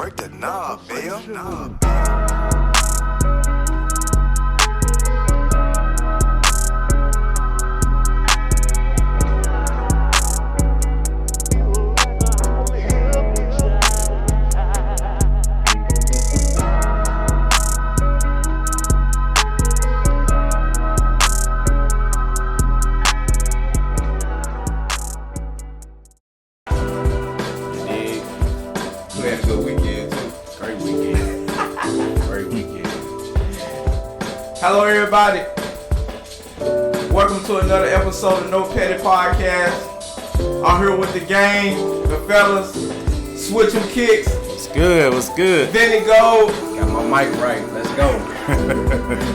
Break the knob, Bill. Hello, everybody. Welcome to another episode of No Petty Podcast. I'm here with the gang, the fellas, Switch 'em Kicks. What's good? What's good? Vinny Gold. Got my mic right. Let's go.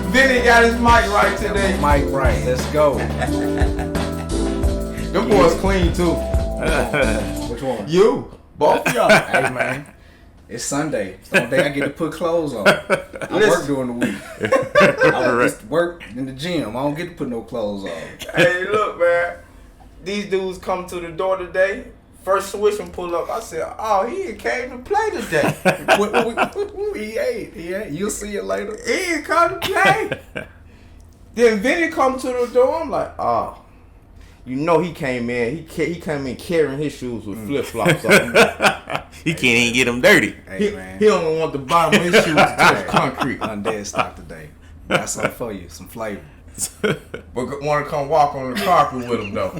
Vinny got his mic right today. Got my mic right. Let's go. Them boys clean too. Which one? You. Both of y'all. Hey, man. It's Sunday. It's the only day I get to put clothes on. I work during the week. I just work in the gym. I don't get to put no clothes on. Hey, look, man. These dudes come to the door today. First Switch and pull up. I said, oh, he came to play today. He ain't. You'll see it later. He ain't come to play. Then Vinny come to the door. I'm like, oh. You know he came in. He came in carrying his shoes with flip-flops on. He can't even get them dirty. Hey, man. He don't want the bottom of his shoes to touch concrete. Undead stock today. Got something for you. Some flavor. But want to come walk on the carpet with him, though.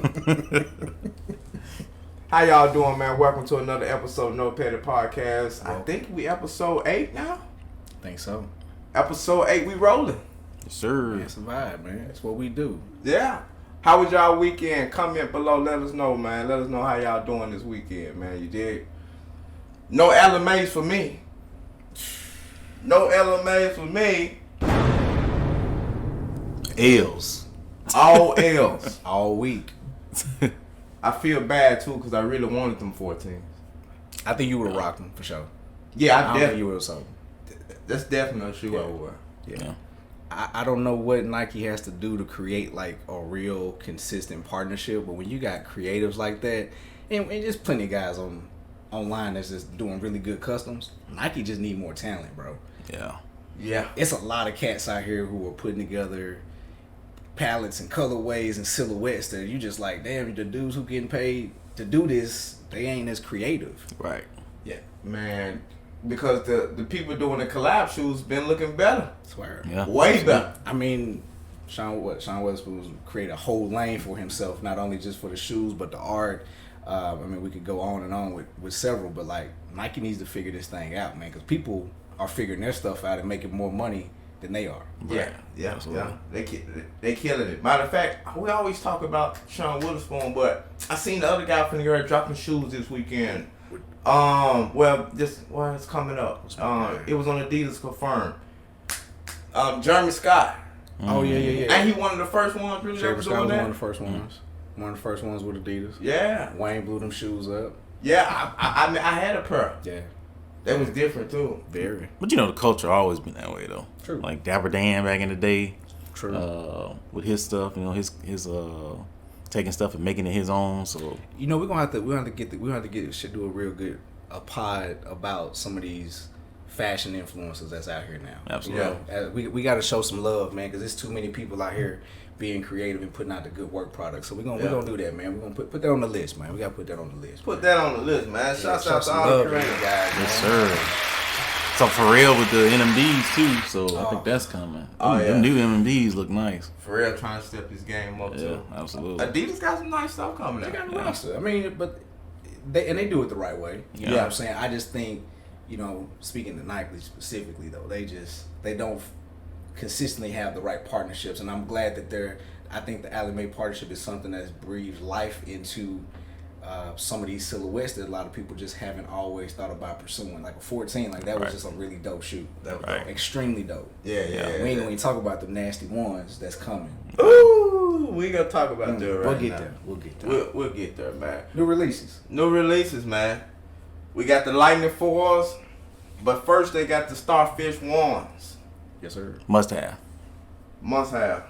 How y'all doing, man? Welcome to another episode of No Petty Podcast. I think we episode 8 now. I think so. Episode 8, we rolling. Yes, sir. It's a vibe, man. That's what we do. Yeah. How was y'all weekend? Comment below. Let us know, man. Let us know how y'all doing this weekend, man. You dig? No LMAs for me. No LMAs for me. L's. All L's. All week. I feel bad, too, because I really wanted them 14. I think you would have rocked them, for sure. Yeah, I don't think you would have sold them. That's definitely a shoe I would wear. Yeah. I don't know what Nike has to do to create like a real consistent partnership, but when you got creatives like that, and just plenty of guys online that's just doing really good customs, Nike just need more talent, bro. Yeah. Yeah. It's a lot of cats out here who are putting together palettes and colorways and silhouettes that you just like, damn, the dudes who getting paid to do this, they ain't as creative. Right. Yeah. Man, because the people doing the collab shoes been looking better. I swear. Yeah. Way better. I mean, Sean Weatherspoon created a whole lane for himself, not only just for the shoes, but the art. I mean, we could go on and on with several, but like Nike needs to figure this thing out, man, because people are figuring their stuff out and making more money than they are. Yeah, yeah, Absolutely. yeah. They killing it. Matter of fact, we always talk about Sean Witherspoon, but I seen the other guy from the yard dropping shoes this weekend. It's coming up. It was on Adidas Confirmed. Jeremy Scott. Oh yeah. And he one of the first ones really Jeremy ever Scott doing was that. one of the first ones. One of the first ones with Adidas. Yeah, Wayne blew them shoes up. yeah. I had a pair. Yeah. That was different too. Very. But you know, the culture always been that way though. True. Like Dapper Dan back in the day. True. With his stuff, you know, his taking stuff and making it his own. So You know, we're gonna have to do a real good pod about some of these fashion influencers that's out here now. Absolutely. Yeah. We got to show some love, man, because there's too many people out here being creative and putting out the good work products. So we're gonna do that, man. We're gonna put that on the list, man. We gotta put that on the list. Put that on the list, man. Shouts show out to some all the love, creative man. guys, man. yes, sir. So for real with the NMDs too. So I think that's coming. Oh, yeah. Them new NMDs look nice. For real, trying to step his game up Yeah, too. absolutely. Adidas got some nice stuff coming They out. got a roster. I mean, but they do it the right way. You know what I'm saying? I just think, you know, speaking to Nike specifically though, they don't consistently have the right partnerships, and I'm glad that I think the Allie Mae partnership is something that's breathed life into some of these silhouettes that a lot of people just haven't always thought about pursuing. Like a 14, like that was just a really dope shoe. That was Right. dope. Extremely dope. Yeah. We ain't even talk about the nasty ones that's coming. Ooh, we ain't gonna talk about that right We'll get now. there. We'll get there. We'll get there, man. New releases. New releases, man. We got the Lightning 4s, but first they got the Starfish 1s. Yes, sir. Must have. Must have.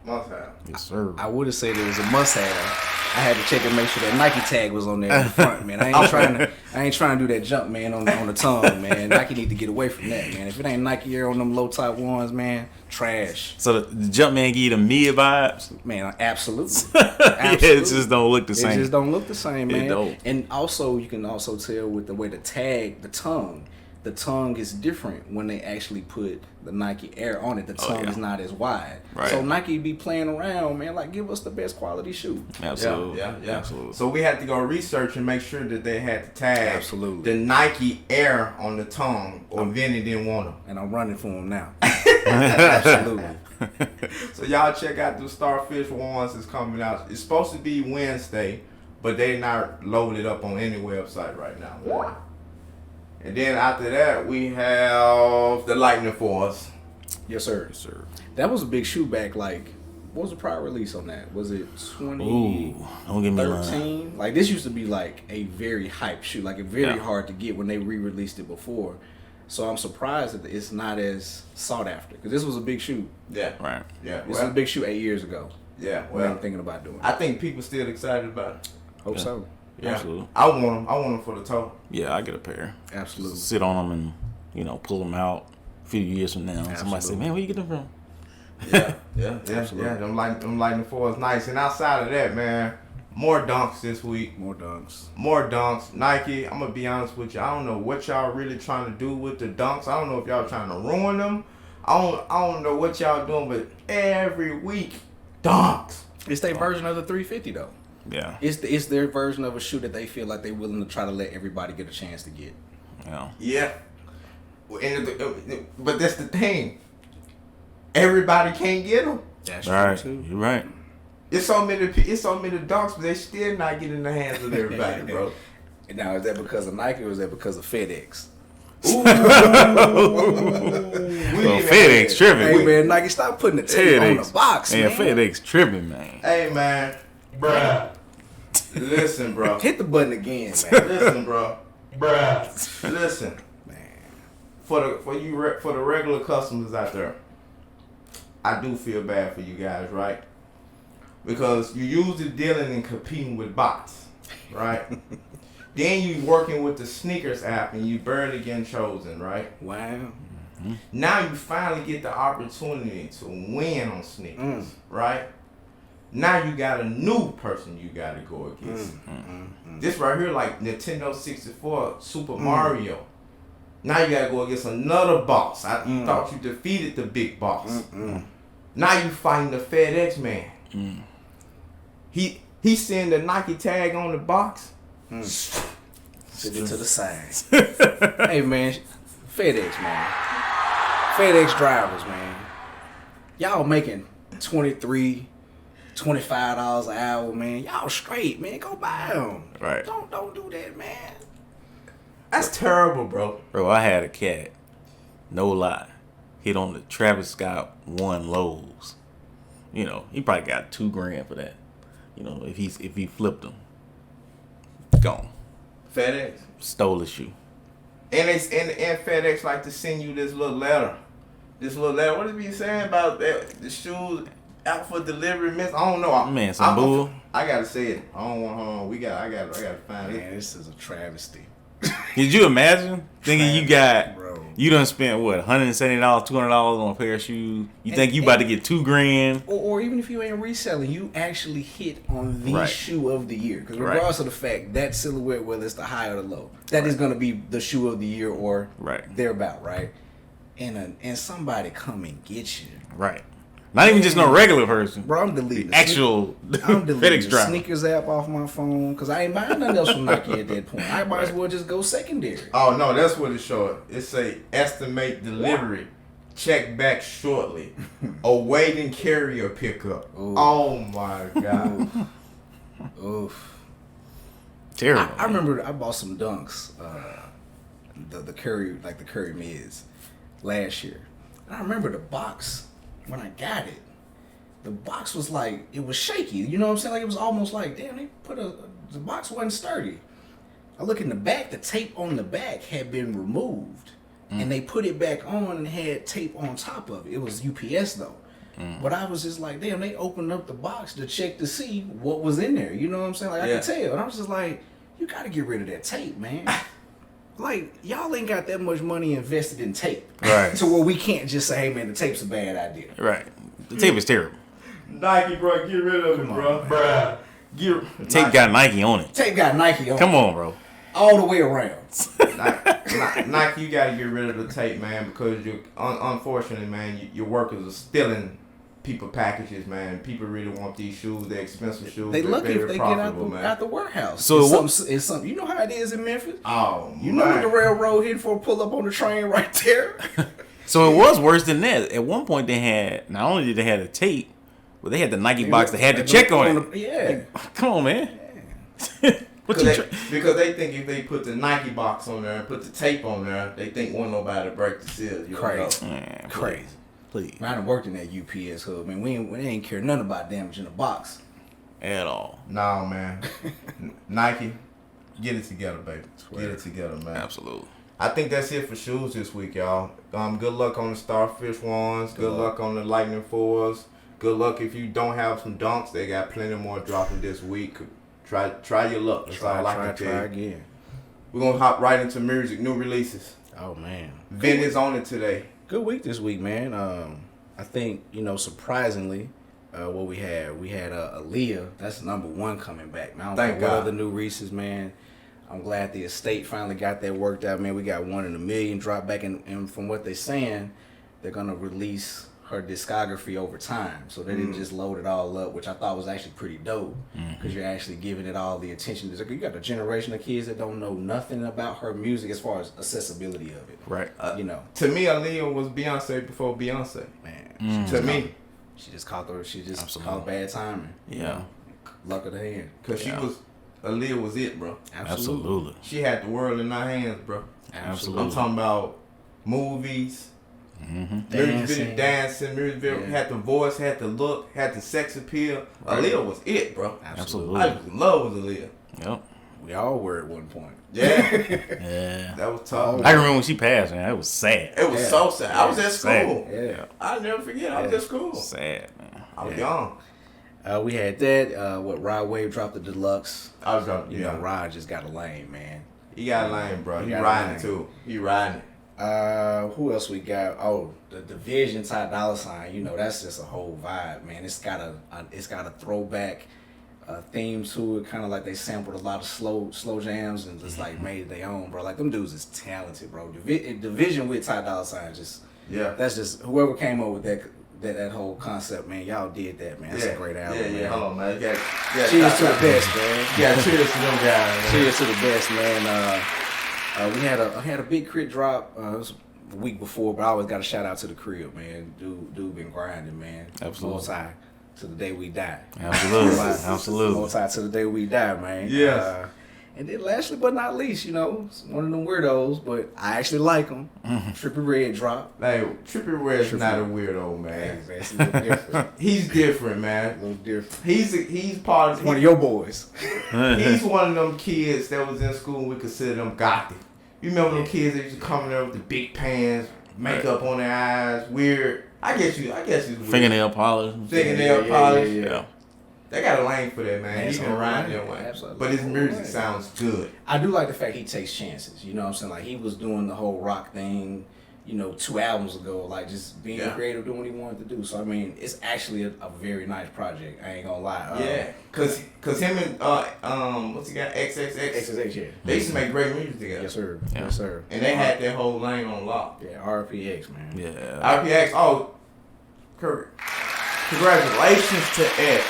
Must have. Yes, sir. I would have said it was a must-have. I had to check and make sure that Nike tag was on there in the front, man. I ain't trying to do that jump, man, on the tongue, man. Nike need to get away from that, man. If it ain't Nike Air on them low top ones, man, trash. So the Jumpman give you the mid vibes? Man, absolutely. Yeah, it just don't look the same. It just don't look the same, man. It don't. And also, you can also tell with the way the tongue is different when they actually put the Nike Air on it. The tongue is not as wide. Right. So Nike be playing around, man. Like, give us the best quality shoe. Absolutely. Yeah. Absolutely. So we had to go research and make sure that they had the tag. Absolutely. The Nike Air on the tongue, or Vinny didn't want them. And I'm running for them now. Absolutely. So y'all check out the Starfish ones that's coming out. It's supposed to be Wednesday, but they not loaded up on any website right now, man. And then after that, we have the Lightning Force. Yes, sir. Yes, sir. That was a big shoe back. Like, what was the prior release on that? Was it 2013? Ooh, don't get me wrong. Like, this used to be like a very hype shoe. Like, very hard to get when they re-released it before. So I'm surprised that it's not as sought after. Because this was a big shoe. Yeah. Right. Yeah. This was a big shoe 8 years ago. Yeah. What I'm Well, thinking about doing. I think people still excited about it. Hope so. Yeah. Absolutely. I want them for the toe. Yeah, I get a pair. Absolutely. Sit on them and, pull them out a few years from now. Somebody say, man, where you get them from? Yeah. Them Lightning Force nice. And outside of that, man, more dunks this week. More dunks. Nike, I'm gonna be honest with you. I don't know what y'all really trying to do with the dunks. I don't know if y'all trying to ruin them. I don't know what y'all doing, but every week, dunks. It's their version of the 350 though. Yeah. It's their version of a shoe that they feel like they're willing to try to let everybody get a chance to get. Yeah. Yeah. But that's the thing. Everybody can't get them. That's All right. true too. You're right. It's so many dunks, but they still not getting in the hands of everybody, bro. Now, is that because of Nike or is that because of FedEx? Ooh. Well, FedEx tripping. Hey man, Nike, stop putting the tape on the box, Yeah, man. FedEx tripping, man. Hey man, bruh. Listen, bro. Hit the button again, man. Listen, bro. Listen, Man. for the regular customers out there, I do feel bad for you guys, right? Because you usually dealing and competing with bots, right? Then you working with the Snkrs app and you barely getting chosen, right? Wow. Mm-hmm. Now you finally get the opportunity to win on Snkrs, right? Now you got a new person you got to go against. This right here, like Nintendo 64, Super Mario. Now you got to go against another boss. You thought you defeated the big boss. Now you fighting the FedEx man. He seeing the Nike tag on the box. Sit it to the side. Hey man, FedEx man. FedEx drivers, man. Y'all making $23, $25 an hour, man. Y'all straight, man. Go buy them. Right. Don't do that, man. That's terrible, bro. Bro, I had a cat. No lie. Hit on the Travis Scott 1 Lowe's. He probably got $2,000 for that. If he flipped them. Gone. FedEx. Stole the shoe. And FedEx like to send you this little letter. What is he saying about that? The shoes out for delivery, miss? I don't know. Man, some bull. I gotta say it. I don't want. Hold on. I gotta find it. Man, this is a travesty. Did you imagine thinking Bro. you done spent what, $170, $200 on a pair of shoes? You think you about to get $2,000? Or even if you ain't reselling, you actually hit on the shoe of the year. Because regardless of the fact, that silhouette, whether it's the high or the low, that is going to be the shoe of the year or thereabout, right? And somebody come and get you. Right. Not even just no regular person. Bro, I'm deleting the actual I'm deleting FedEx the driver. Snkrs app off my phone because I ain't buying nothing else from Nike at that point. I might as well just go secondary. Oh no, that's what it's showing. It say estimate delivery. Check back shortly. Awaiting carrier pickup. Ooh. Oh my god. Oof. Terrible. I remember I bought some dunks, the Curry, like the Curry mids, last year. And I remember the box when I got it. The box was like, it was shaky. You know what I'm saying? Like it was almost like, damn, they put the box wasn't sturdy. I look in the back, the tape on the back had been removed. And they put it back on and had tape on top of it. It was UPS though. But I was just like, damn, they opened up the box to check to see what was in there. You know what I'm saying? Like, I could tell. And I was just like, you got to get rid of that tape, man. Like, y'all ain't got that much money invested in tape. Right. To where we can't just say, hey, man, the tape's a bad idea. Right. The tape is terrible. Nike, bro, get rid of it, bro. Bruh. The tape got Nike on it. Tape got Nike on it. Come on, bro. All the way around. Nike, you gotta get rid of the tape, man, because you, unfortunately, man, your workers are stealing people packages, man. People really want these shoes. They're expensive shoes. They lucky if they get out the warehouse. So it's something. You know how it is in Memphis. Oh, you know what the railroad hitting for a pull up on the train right there. So it was worse than that. At one point, they had not only did they have the tape, but they had the Nike box that had the check on it. Yeah, come on, man. Because they think if they put the Nike box on there and put the tape on there, they think won't nobody break the seal. Crazy. Man, crazy. Please. Man, I done worked in that UPS hub, man. We ain't care nothing about damaging the box. At all. No, man. Nike, get it together, baby. Get it together, man. Absolutely. I think that's it for shoes this week, y'all. Good luck on the Starfish ones. Good luck on the Lightning 4s. Good luck if you don't have some dunks. They got plenty more dropping this week. Try your luck. That's all I can tell you. Try again. We're going to hop right into music, new releases. Oh, man. Vin is on it today. Good week this week, man. I think, surprisingly, what we had Aaliyah. That's #1 coming back. Man, I don't know what other new releases, man. I'm glad the estate finally got that worked out, man. We got 1 in a million drop back, and from what they're saying, they're going to release her discography over time. So they didn't just load it all up, which I thought was actually pretty dope, because you're actually giving it all the attention. You got a generation of kids that don't know nothing about her music as far as accessibility of it. Right. To me, Aaliyah was Beyonce before Beyonce. Man. To me. She just caught bad timing. Yeah. Luck of the hand. Because Aaliyah was it, bro. Absolutely. She had the world in her hands, bro. Absolutely. I'm talking about movies, music, dancing, music video, had the voice, had the look, had the sex appeal. Aaliyah was it, bro. Absolutely. I was in love with Aaliyah. Yep. We all were at one point. Yeah. Yeah. That was tough. I remember when she passed, man. It was sad. It was so sad. I was at school. Yeah. I'll never forget. I was at school. Sad, man. I was young. We had that. Rod Wave dropped the deluxe. I was young. You know, Rod just got a lane, man. He got a lane, bro. He riding it too. He riding it. Who else we got? Oh, the Division Ty Dolla $ign. You know, that's just a whole vibe, man. It's got a throwback theme to it, kind of like they sampled a lot of slow jams and just like made it their own, bro. Like them dudes is talented, bro. Division with Ty Dolla $ign, just that's just whoever came up with that whole concept, man. Y'all did that, man. That's a great album, man. Hold on, man. Cheers to the best, man. Yeah, cheers to them guys. Man. Cheers to the best, man. We had a big crit drop. It was the week before, but I always got a shout out to the crib, man. Dude been grinding, man. Absolutely. Multi to the day we die. Absolutely. Absolutely. Multi to the day we die, man. Yes. And then lastly but not least, it's one of them weirdos, but I actually like him. Trippie Redd drop. Hey, Trippie Redd's not a weirdo, man. That's a little different. He's different, man. A little different. He's part of one of your boys. He's one of them kids that was in school and we consider them gothic. You remember them kids that used to come in there with the big pants, makeup on their eyes, weird. I guess he's weird. Fingernail polish. Yeah. They got a lane for that, man. He can ride that way. Absolutely. But his music sounds good. I do like the fact he takes chances. You know what I'm saying? Like, he was doing the whole rock thing, 2 albums ago, like just being creative, doing what he wanted to do. So, I mean, it's actually a very nice project. I ain't gonna lie. Cause him and, what's he got? XXX, yeah. They used to make great music together. Yes, sir. Yeah. Yes, sir. And they had that whole lane on lock. Yeah, RPX, man. Yeah. RPX, congratulations to X.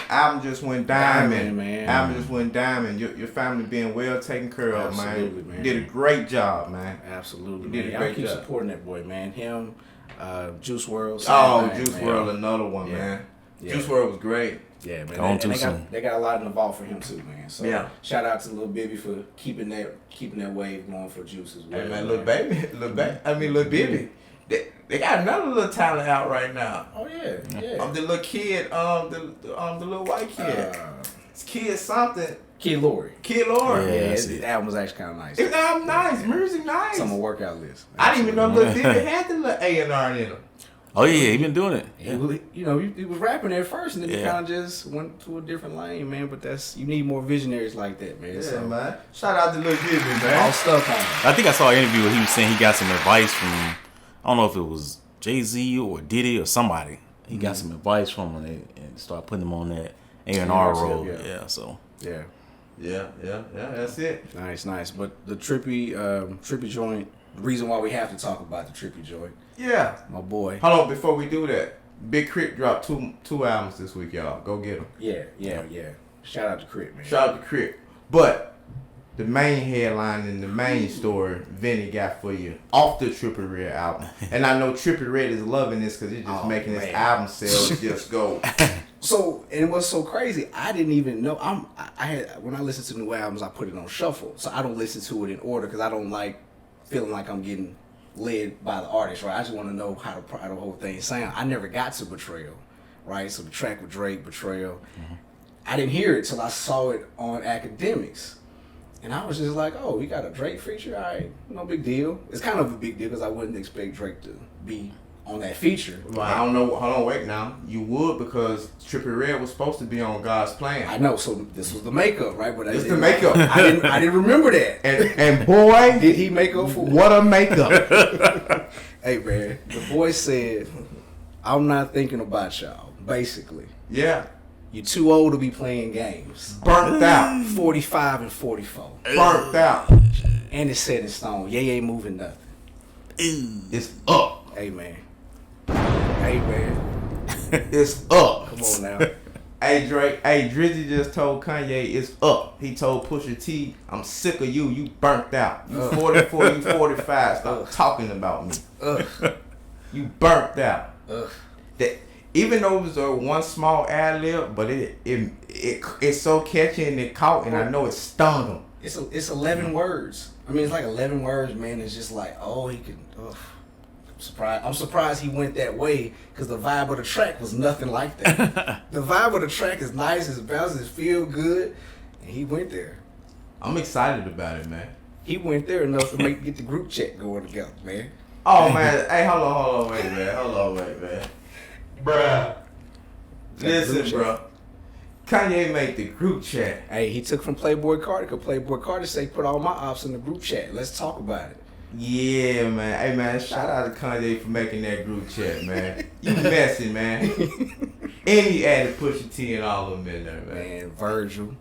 Album just went diamond, man. Album just went diamond. Your family being well taken care of, man. Man. You did a great job, man. Absolutely, You did man. a great Y'all keep job. supporting that boy, man. Him, Juice WRLD. Juice WRLD, another one, man. Yeah. Juice WRLD was great. Yeah, man. They got a lot in the vault for him too, man. So shout out to Lil Bibby for keeping that wave going for Juice as well. Hey, man, Lil Bibby. They got another little talent out right now. Oh yeah. The little kid, the little white kid. It's Kid something. Kid Lori. Yeah, his album was actually kind of nice. His album nice, music nice. It's on my workout list. I didn't even know Lil Bibby had the little A&R in him. Oh yeah, he been doing it. He was, he was rapping at first, and then he Yeah. kind of just went to a different lane, man. But you need more visionaries like that, man. Yeah, So, man. Shout out to Lil Jimmy, all man. stuff on him. I think I saw an interview where he was saying he got some advice from, I don't know if it was Jay-Z or Diddy or somebody. He got some advice from him and started putting him on that A&R road. Yeah. So. Yeah. Yeah, that's it. Nice. But the trippy joint, the reason why we have to talk about the trippy joint, Yeah. my boy. Hold on, before we do that, Big Crit dropped two albums this week, y'all. Go get them. Yeah. Shout out to Crit, man. Shout out to Crit. But the main headline and the main story Vinny got for you off the Trippie Redd album. And I know Trippie Redd is loving this because it's just making his album sales just go. So, and what's so crazy, I didn't even know. When I listen to new albums, I put it on shuffle. So I don't listen to it in order because I don't like feeling like I'm getting led by the artist, right? I just want to know how the whole thing sound. I never got to Betrayal, right? So the track with Drake, Betrayal. I didn't hear it till I saw it on Academics. And I was just like, oh, he got a Drake feature? All right, no big deal. It's kind of a big deal because I wouldn't expect Drake to be on that feature. Well, I don't know. Hold on, wait now. You would because Trippie Redd was supposed to be on God's Plan. I know, so this was the makeup, right? But It's the makeup. I didn't remember that. And boy, Did he make up for what a makeup. Hey, man, the boy said, I'm not thinking about y'all, basically. Yeah. You too old to be playing games. Burnt out. 45 and 44. Burnt out. And it's set in stone. Ye ain't moving nothing. It's up. Hey, man. It's up. Come on now. Hey Drake, Drizzy just told Kanye it's up. He told Pusha T, I'm sick of you. You burnt out. You 44, you 45. Stop talking about me. You burnt out. That even though it was a one small ad lib, but it's so catchy and it caught, and I know it stung him. It's 11 words. I mean, it's like 11 words, man. It's just like, oh, he can. I'm surprised he went that way because the vibe of the track was nothing like that. The vibe of the track is nice, it's bouncy, it feel good, and he went there. I'm excited about it, man. He went there enough to get the group chat going together, man. Oh man, hey, hold on, wait, man. Bruh. Listen, bro. Kanye made the group chat. Hey, he took from Playboy Cardi because Playboy Cardi said, put all my ops in the group chat. Let's talk about it. Yeah, man. Hey, man, shout out to Kanye for making that group chat, man. You messy, man. And he added Pusha T and all of them in there, man.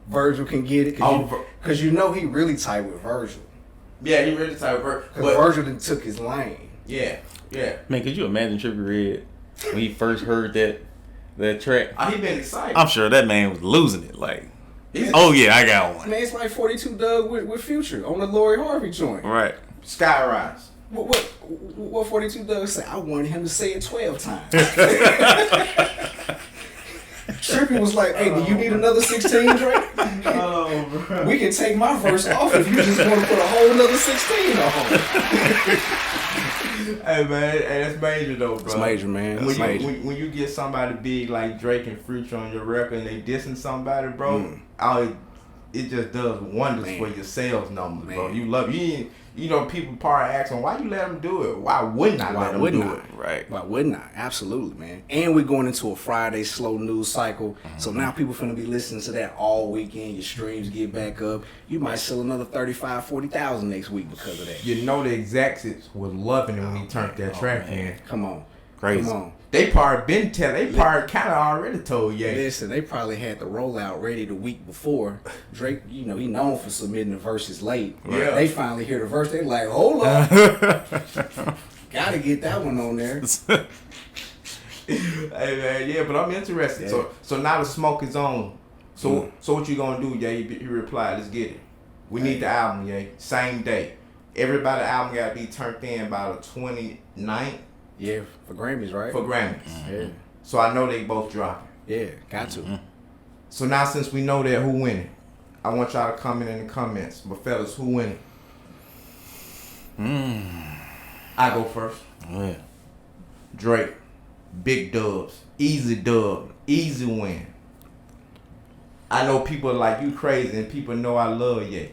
Virgil can get it because you know he really tight with Virgil. Yeah, he really tight with Virgil. Because Virgil done took his lane. Yeah. Man, could you imagine Trippie Redd when he first heard that track? Oh, he been excited. I'm sure that man was losing it. Like, oh yeah, I got one. Man, it's like 42 Doug with Future on the Lori Harvey joint. Right. Skyrise. What 42 Doug say? I wanted him to say it 12 times. Trippie was like, hey, do you need another 16, Drake? Oh, bro. We can take my verse off if you just want to put a whole nother 16 on. Hey, man, that's major, though, bro. It's major, man. When you get somebody big like Drake and Future on your record and they dissing somebody, bro, it just does wonders for your sales numbers, bro. You love it. You know, people probably asking, why you let them do it? Why wouldn't I let them do it? Right. Why wouldn't I? Absolutely, man. And we're going into a Friday slow news cycle. So now people finna be listening to that all weekend. Your streams get back up. You might sell another 35,000, 40,000 next week because of that. You know the Execs was loving it when he turned that track in. Come on. Crazy. Come on. They probably kind of already told Ye. Listen, they probably had the rollout ready the week before. Drake, you know, he known for submitting the verses late. Yeah. They finally hear the verse. They like, hold on. Gotta get that one on there. Hey man, yeah, but I'm interested. Yeah. So now the smoke is on. So what you gonna do, Ye? He replied, let's get it. We need the album, Ye. Same day. Everybody album gotta be turned in by the 29th. Yeah, for Grammys, right? For Grammys. Yeah. So I know they both dropping. Yeah, got to. So now since we know that, who winning? I want y'all to comment in the comments. But fellas, who winning? I go first. Oh, yeah. Drake. Big dubs. Easy dub. Easy win. I know people are like, you crazy, and people know I love Ye.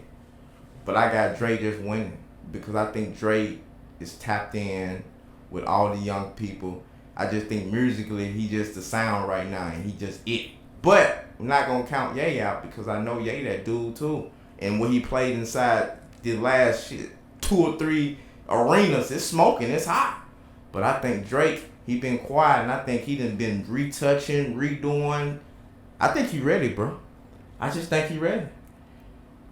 But I got Drake just winning. Because I think Drake is tapped in with all the young people. I just think musically he just the sound right now, and he just it. But I'm not gonna count Ye out because I know Ye that dude too. And when he played inside the last 2 or 3 arenas, it's smoking, it's hot. But I think Drake, he been quiet, and I think he done been retouching, redoing. I think he ready, bro. I just think he ready.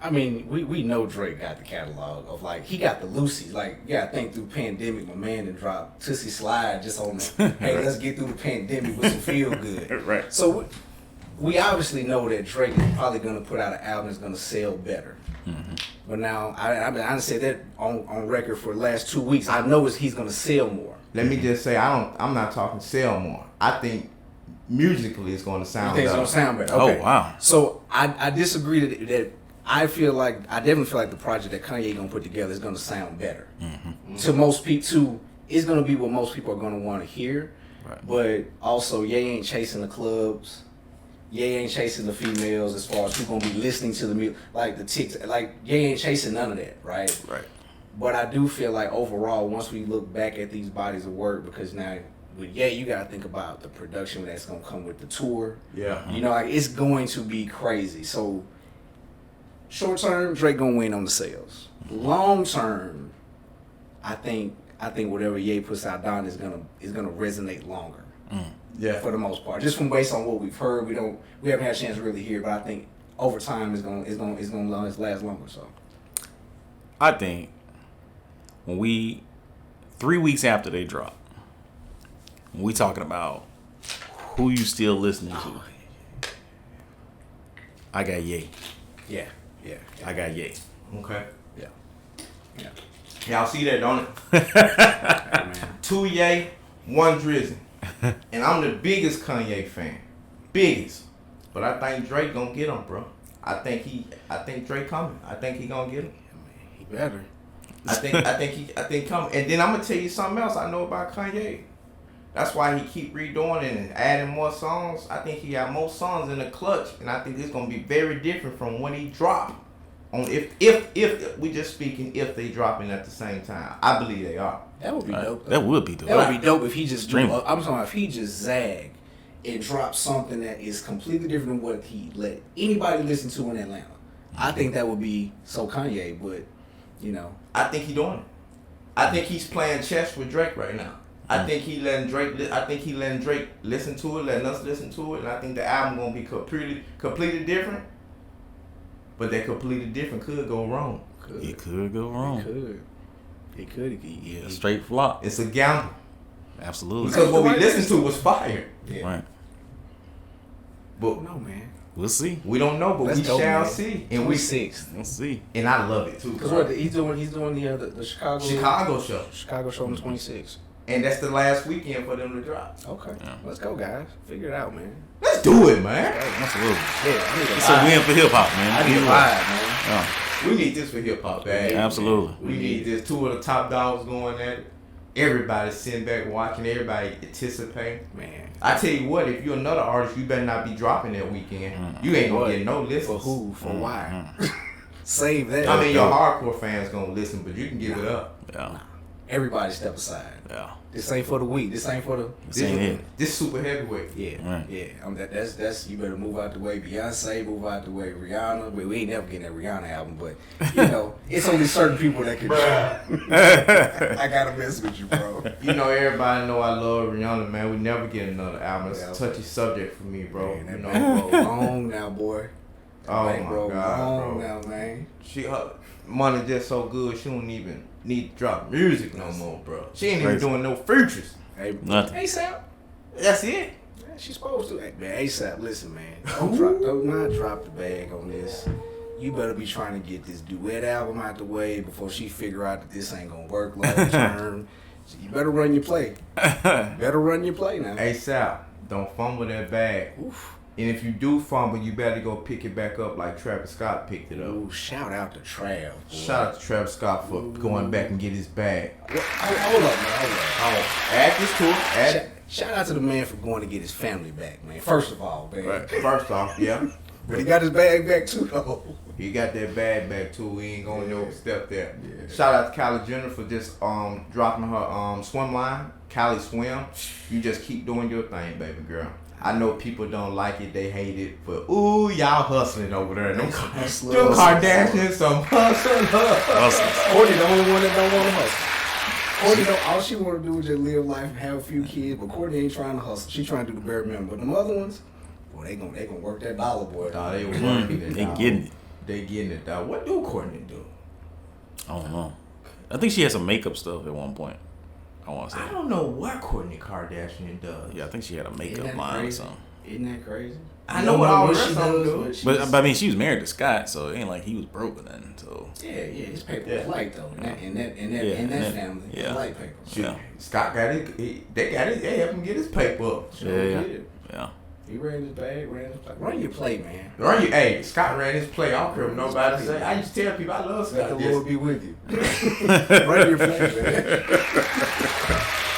I mean, we know Drake got the catalog of like he got the Lucy's. Like, you gotta think through pandemic, my man done dropped Tootsie Slide just on the hey, let's get through the pandemic with some feel good. Right. So we obviously know that Drake is probably gonna put out an album that's gonna sell better. Mm-hmm. But now I said that on record for the last 2 weeks. I know he's gonna sell more. Let me just say, I'm not talking sell more. I think musically it's gonna sound You think better. it's gonna sound better? Okay. Oh wow. So I disagree that I definitely feel like the project that Kanye gonna put together is gonna sound better. Mm-hmm. To most people, it's gonna be what most people are gonna want to hear. Right. But also, Ye ain't chasing the clubs. Ye ain't chasing the females as far as who gonna be listening to the music, like the TikTok. Like, Ye ain't chasing none of that, right? Right. But I do feel like overall, once we look back at these bodies of work, because now with Ye, you gotta think about the production that's gonna come with the tour. Yeah. You know, like it's going to be crazy. So short term, Drake gonna win on the sales. Long term, I think whatever Ye puts out down is gonna resonate longer. Yeah. For the most part, just from based on what we've heard, we haven't had a chance to really hear, but I think over time it's gonna last longer. So I think when 3 weeks after they drop, when we talking about who you still listening to, I got Ye. yeah. I got Ye. Okay. Yeah. Y'all see that, don't it? Man. 2 Ye, 1 Drizzy. And I'm the biggest Kanye fan. Biggest. But I think Drake gonna get him, bro. I think Drake coming. I think he gonna get him. He better. I think coming. And then I'm gonna tell you something else I know about Kanye. That's why he keep redoing it and adding more songs. I think he got more songs in the clutch, and I think it's gonna be very different from when he dropped. On if we just speaking, if they dropping at the same time, I believe they are. That would be dope. That would be dope. That would be dope if he just Dream. I'm talking about if he just zag and drop something that is completely different than what he let anybody listen to in Atlanta. I think that would be so Kanye, but you know, I think he doing it. I think he's playing chess with Drake right now. I think he letting Drake listen to it, letting us listen to it, and I think the album gonna be completely different. But that completely different could go wrong. It could go wrong. It could. Yeah, straight flop. It's a gamble. Absolutely. Because what we listened to was fire. Yeah. Right. But No, man. We'll see. we don't know, but That's we dope, shall man. see. And we 26th. We'll see. And I love it too. Because what he's doing the Chicago show. Chicago show on the 26th. And that's the last weekend for them to drop. Okay. Yeah. Let's go, guys. Figure it out, man. Let's do it, man. Absolutely. Yeah, I need a It's a win for hip hop, man. I need a vibe, man. Yeah. We need this for hip hop, man. Absolutely. We need this. 2 of the top dogs going at it. Everybody sitting back watching. Everybody anticipating. Man. I tell you what, if you're another artist, you better not be dropping that weekend. You ain't gonna get no listens. For who? For why? Save that. I mean, your hardcore fans gonna listen, but you can give it up. Yeah. Everybody step aside. Yeah. This ain't for the weak. This ain't for the. This ain't it. This super heavyweight. Yeah, Right. yeah. That's you better move out the way. Beyonce, move out the way. Rihanna. We ain't never getting that Rihanna album, but you know, it's only certain people that can. I gotta mess with you, bro. You know, everybody know I love Rihanna, man. We never get another album. It's a touchy subject for me, bro. Man, that you know, bank roll long now, boy. oh my Bankroll God, long bro. now, man. Her money just so good, she don't even need to drop music no more, bro. She ain't even Crazy. doing no features. Hey, Nothing. ASAP. That's it. Man, she's supposed to. Hey, man, ASAP, listen, man. Do not drop the bag on this. You better be trying to get this duet album out the way before she figure out that this ain't gonna work long term. So you better run your play. Better run your play now. ASAP, don't fumble that bag. Oof. And if you do fumble, you better go pick it back up like Travis Scott picked it up. Ooh, shout out to Trav. Boy. Shout out to Travis Scott for going back and get his bag. Hold up, man. Hold up. Add this to it. Add Shout out to the man for going to get his family back, man. First of all, man. First off, yeah. But he got his bag back too, though. He got that bag back too. We ain't gonna overstep that. Yeah. Shout out to Kylie Jenner for just dropping her swim line. Kylie Swim. You just keep doing your thing, baby girl. I know people don't like it, they hate it, but ooh, y'all hustling over there. Them Kardashians, some hustling. Courtney the only one that don't want to hustle. Courtney, all she want to do is just live life, have a few kids, but Courtney ain't trying to hustle. She trying to do the bare minimum. But them other ones, boy, they gonna work that dollar, boy. Nah, they working it. They getting it. They getting it, dog. What do Courtney do? I don't know. I think she had some makeup stuff at one point. I want to say. I don't know what Kourtney Kardashian does. Yeah, I think she had a makeup line or something. Isn't that crazy? I know what all the rest of them do. But I mean, she was married to Scott, so it ain't like he was broke or nothing. So yeah, his paper was light though. In that family, yeah, light paper. Yeah. Scott got it. They got it. They helped him get his paper up. Yeah. He ran his bag, ran his play. Run your play, man. Hey, Scott ran his play. I don't care what nobody say. I used to tell people I love Scott. Let the Lord be with you. Run your play, man.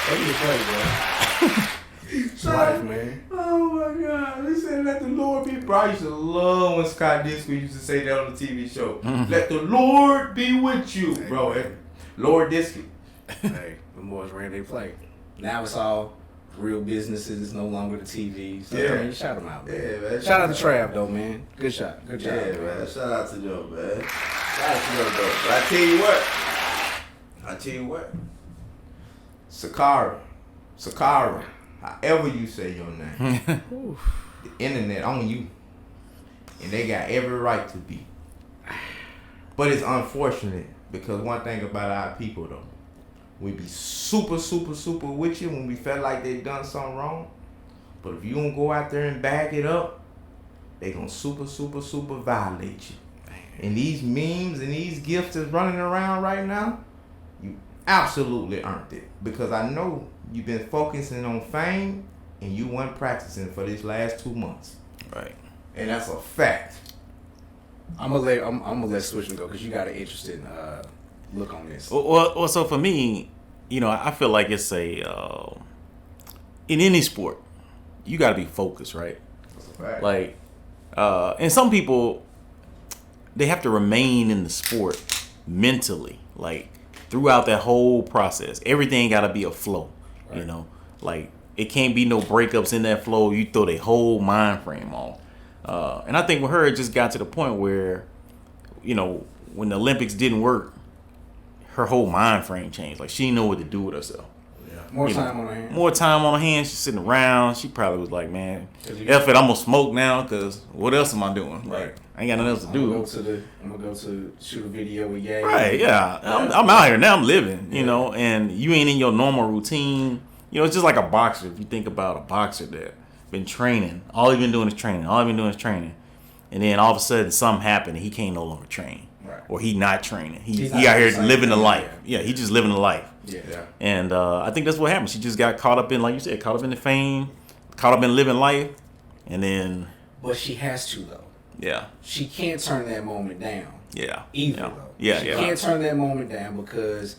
Run your play, man. It's life, man. Oh my God! They said let the Lord be. Bro, I used to love when Scott Disco used to say that on the TV show. Let the Lord be with you, bro. Hey, Lord Disco. Hey, the boys ran their play. Now it's all real businesses. It's no longer the TV. So, yeah, man, shout them out, man. Yeah, man. Shout out to Trav though, man. Good shot. Good job, yeah, man. Shout out to them, man. Shout out to them, though. But I tell you what. ShaCarri. However you say your name, the internet on you, and they got every right to be. But it's unfortunate because one thing about our people though, we be super with you when we felt like they done something wrong. But if you don't go out there and back it up, they gonna super violate you. And these memes and these gifts that's running around right now, you absolutely earned it. Because I know you've been focusing on fame and you weren't practicing for these last 2 months. Right. And that's a fact. Mm-hmm. I'm gonna let Switchman go because you got an interesting look on this. Well, so for me, I feel like it's in any sport, you got to be focused, right? That's a fact. Like, and some people, they have to remain in the sport mentally, like throughout that whole process. Everything got to be a flow, right. Like it can't be no breakups in that flow. You throw the whole mind frame off. And I think with her, it just got to the point where, when the Olympics didn't work, her whole mind frame changed. Like she didn't know what to do with herself. Yeah. More time on her hands. More time on her hands. She's sitting around. She probably was like, man, F it, I'm going to smoke now because what else am I doing? Right. Like, I ain't got nothing else to do. I'm going to go to shoot a video with Ye. Right, yeah. I'm out here now. I'm living, and you ain't in your normal routine. It's just like a boxer. If you think about a boxer that been training, all he been doing is training. And then all of a sudden something happened and he can't no longer train. Right. Or he not training. He out here living the life. Yeah, he just living the life. Yeah. And I think that's what happened. She just got caught up in, like you said, caught up in the fame, caught up in living life, and then. But she has to though. Yeah. She can't turn that moment down. Yeah. Either though. She can't turn that moment down because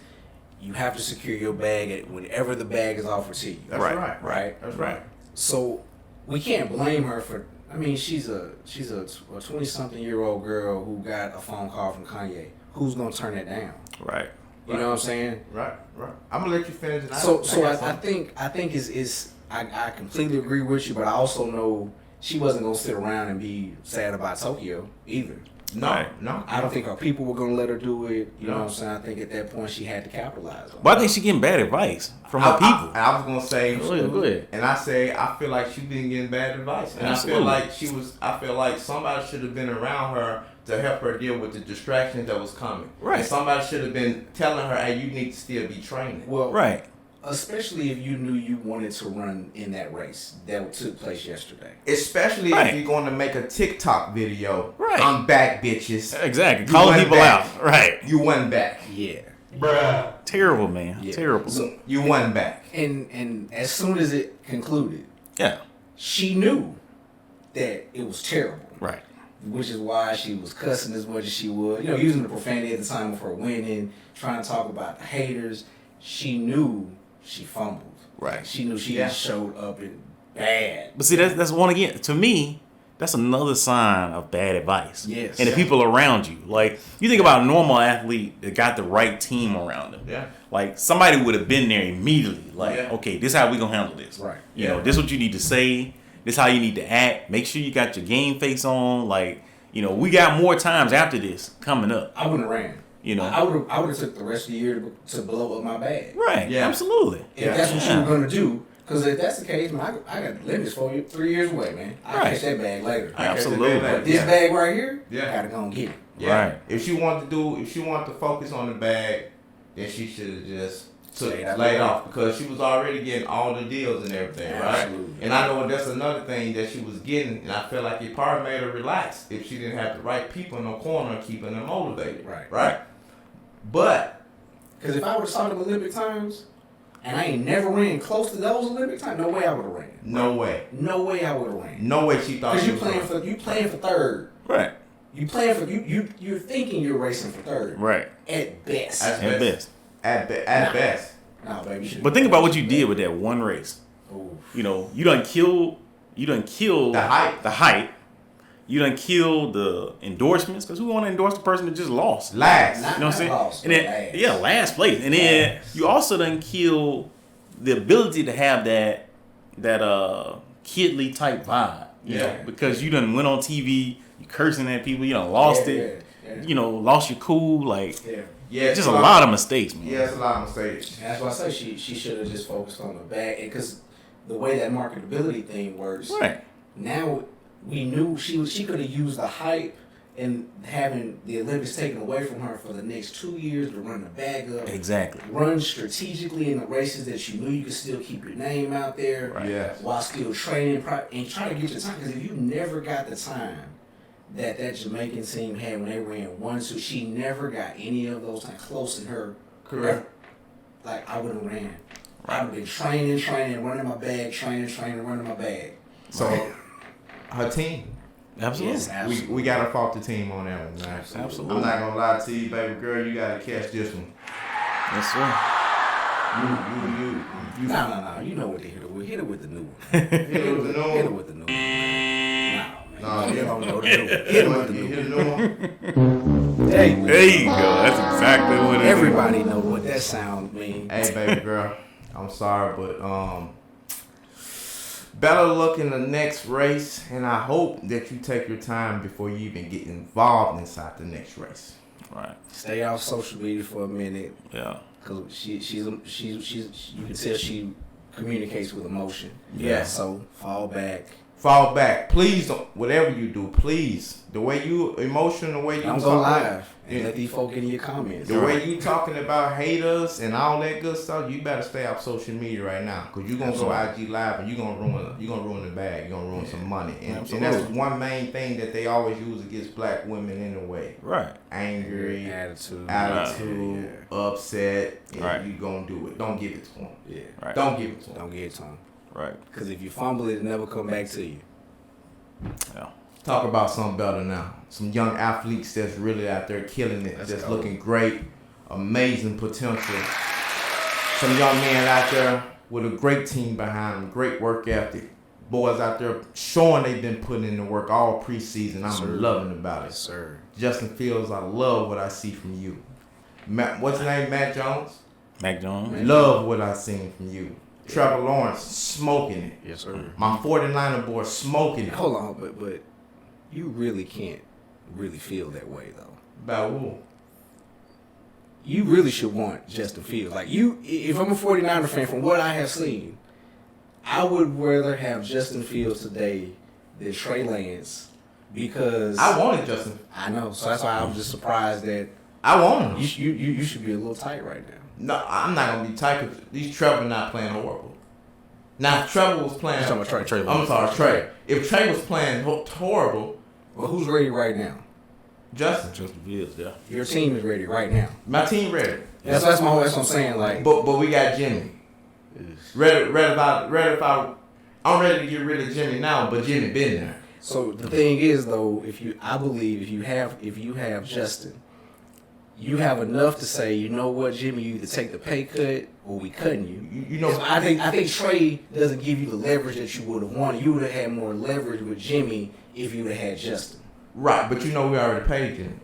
you have to secure your bag whenever the bag is offered to you. That's right. That's right. So we can't blame her for. I mean, she's a 20-something-year-old girl who got a phone call from Kanye. Who's gonna turn that down? Right. You know what I'm saying? Right. I'm gonna let you finish. I think is I completely agree with you, but I also know she wasn't gonna sit around and be sad about Tokyo either. No. I don't think her people were gonna let her do it. You know what I'm saying? I think at that point she had to capitalize on it. But I think she's getting bad advice from her people. I was gonna say, go ahead. And I feel like she's been getting bad advice, and Absolutely. I feel like somebody should have been around her to help her deal with the distractions that was coming. Right. And somebody should have been telling her, "Hey, you need to still be training." Well, right. Especially if you knew you wanted to run in that race that took place yesterday. Especially if you're going to make a TikTok video. Right. I'm back, bitches. Exactly. Calling people out. Right. You won back. Yeah. Bruh. Terrible, man. Yeah. Terrible. So you won back. And as soon as it concluded, yeah, she knew that it was terrible. Right. Which is why she was cussing as much as she would. Using the profanity at the time of her winning, trying to talk about the haters. She knew she fumbled. Right. She knew she showed up in bad. But see, that's one again. To me, that's another sign of bad advice. Yes. And the people around you. Like, you think about a normal athlete that got the right team around them. Yeah. Like, somebody would have been there immediately. Like, okay, this is how we going to handle this. Right. You know, this is what you need to say. This is how you need to act. Make sure you got your game face on. Like, you know, we got more times after this coming up. I wouldn't have ran. You know, I would have took the rest of the year to blow up my bag. Right. Yeah. Absolutely. If that's what you were gonna do, because if that's the case, man, I got limits for you 3 years away, man. I'll catch that bag later. Absolutely. But this bag right here, gotta go and get it. Yeah. Right. If she wanted to focus on the bag, then she should have just laid off, because she was already getting all the deals and everything, right? Absolutely. And I know that's another thing that she was getting, and I feel like it probably made her relax if she didn't have the right people in the corner keeping her motivated. Right. But because if I would have saw them Olympic times, and I ain't never ran close to those Olympic times, no way I would have ran. No way I would have ran. No way she thought. Because you playing for third. Right. You playing for you're thinking you're racing for third. Right. At best. At best. Nah, baby. But think about what you did with that one race. Ooh. You know, you done killed the hype. You done killed the endorsements, because who want to endorse the person that just lost? Last. You know what I'm saying? Lost, and then, last place. And then you also done kill the ability to have that kidly type vibe. You know, because you done went on TV, you cursing at people, you done lost it. Yeah. You know, lost your cool. Like, just a lot of mistakes, man. Yeah, it's a lot of mistakes. And that's why I say she should have just focused on the bag, because the way that marketability thing works. Right. Now we knew she could have used the hype and having the Olympics taken away from her for the next 2 years to run the bag up. Exactly. Run strategically in the races that you knew you could still keep your name out there. Right. Yes. While still training and try to get your time. Because if you never got the time that Jamaican team had when they ran 1-2, she never got any of those time close in her career. Like, I would have ran. I would have been training, running my bag, training, running my bag. So, her team. Absolutely. Yes, absolutely. We gotta fault the team on that one, man. Absolutely. I'm not gonna lie to you, baby girl. You gotta catch this one. Yes, sir. You. No. You know what to hit her with. Hit her with the new one. Hit her with the new one. Hit her with the new one. No, you don't know the new one. Hit her with the new one. There you go. That's exactly what it is. Everybody know what that sound means. Hey, baby girl. I'm sorry, but better luck in the next race, and I hope that you take your time before you even get involved inside the next race. Right. Stay off social media for a minute. Yeah. Because she's you can tell she communicates with emotion. Yeah. So fall back. Fall back. Please don't, whatever you do, please. The way you emotional, the way you don't go live and let these folk get in your comments. The way you talking about haters and all that good stuff, you better stay off social media right now, because you're gonna go IG live and you're gonna ruin the bag. You're gonna ruin some money. And that's one main thing that they always use against black women anyway. Right. Angry, attitude, upset. Right. You gonna do it. Don't give it to them. Yeah. Right. Don't give it to them. Don't give it to them. Right. Because if you fumble it, it'll never come back to you. Yeah. Talk about something better now. Some young athletes that's really out there killing it, that's looking great, amazing potential. Some young men out there with a great team behind them, great work ethic. Boys out there showing they've been putting in the work all preseason. I'm loving about it. Yes, sir. Justin Fields, I love what I see from you. What's his name? Mac Jones? Mac Jones. Love what I seen from you. Trevor Lawrence smoking it. Yes, sir. My 49er boy smoking it. Hold on, but you really can't really feel that way though. About who? You really should want Justin Fields. Like if I'm a 49er fan, from what I have seen, I would rather have Justin Fields today than Trey Lance, because I wanted Justin. I know, so that's why I'm just surprised that I want him. You should be a little tight right now. No, I'm not gonna be tight because these Trevor not playing horrible. Now, if Trevor was playing. I'm sorry, Trey. I'm sorry, Trey. If Trey was playing horrible. Well, who's ready right now? Justin Fields, yeah. Your team is ready right now. My team ready. That's what I'm saying. Like, but we got Jimmy. I'm ready to get rid of Jimmy now, but Jimmy been there. So the thing is, though, I believe if you have Justin, you have enough to say, you know what, Jimmy, you either take the pay cut or we cutting you. You know, I think Trey doesn't give you the leverage that you would have wanted. You would have had more leverage with Jimmy if you would have had Justin. Right, but we already paid him.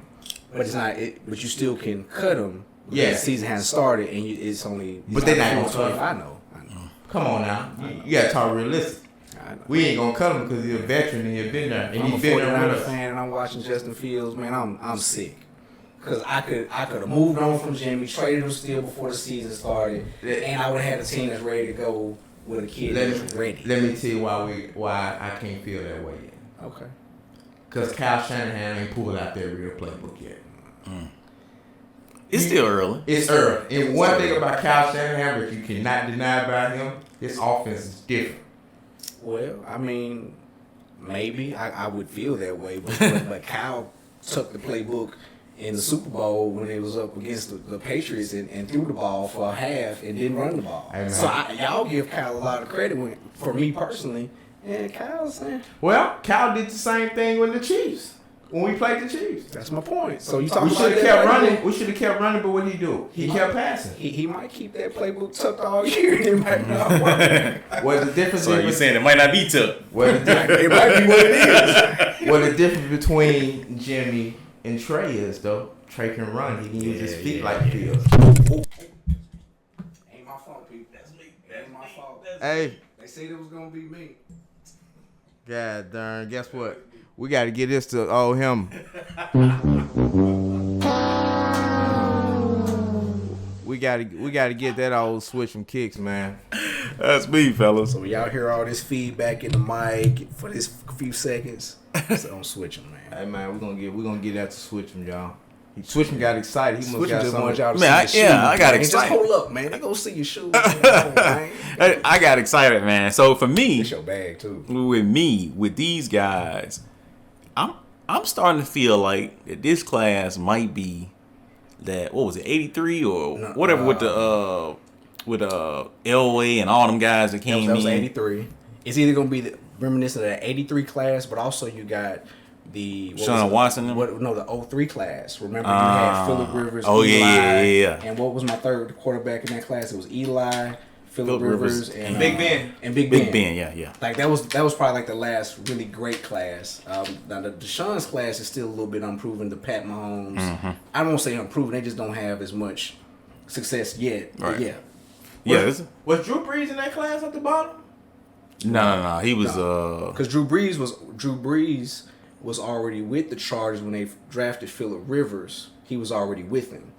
But it's not. But you still can cut him. Yeah, the season hasn't started, and it's only. But they're not gonna cut him. I know. Come on now, you gotta talk realistic. We ain't gonna cut him because he's a veteran and he's been there. And I'm he's been there with a us. fan, and I'm watching Justin Fields. Man, I'm sick. Because I could have moved on from Jimmy, traded him still before the season started, and I would have had a team that's ready to go with a kid that's ready. Let me tell you why I can't feel that way yet. Okay. Because Kyle Shanahan ain't pulled out their real playbook yet. It's still early. It's early. And one thing about Kyle Shanahan that you cannot deny about him, his offense is different. Well, I mean, maybe I would feel that way, but Kyle took the playbook in the Super Bowl when it was up against the Patriots and threw the ball for a half and didn't run the ball. Amen. So y'all give Kyle a lot of credit for me personally. And Kyle's saying, well, Kyle did the same thing with the Chiefs when we played the Chiefs. That's my point. So you We talking should about have kept running. We should have kept running, but what did he do? He kept passing. He might keep that playbook tucked all year. And it might not work. What's the difference? So you're saying it might not be tough? It might be what it is. What the difference between Jimmy and Trey is, though? Trey can run. He can use his feet like Fields. Ain't my fault, people. That's me. Ain't my fault. Hey. They said it was gonna be me. God darn. Guess what? We got to get this to him. We got to get that old switch from Kicks, man. That's me, fellas. So y'all hear all this feedback in the mic for this few seconds. So I'm switching, man. Hey man, we're gonna get that to switch him, y'all. Switching got excited. He must got just want something. y'all to Man, see your shoes. I got Man. excited. Just hold up, man. They gonna see your shoes. Man. I got excited, man. So for me, It's your bag too. with these guys, I'm starting to feel like that this class might be that, what was it, 83 or whatever with the Elway and all them guys that came That was in. 83. It's either gonna be the reminiscent of the 83 class, but also you got the Sean Watson. The 03 class. Remember you had Phillip Rivers. Oh, Eli, yeah. And what was my third quarterback in that class? It was Eli, Phillip Rivers, and Big Ben. And Big Ben, yeah. Like that was probably like the last really great class. Now the Deshaun's class is still a little bit unproven. The Pat Mahomes, I don't want to say unproven. They just don't have as much success yet. Right. Yeah. Was Drew Brees in that class at the bottom? No. He was Because Drew Brees was already with the Chargers when they drafted Phillip Rivers. He was already with them.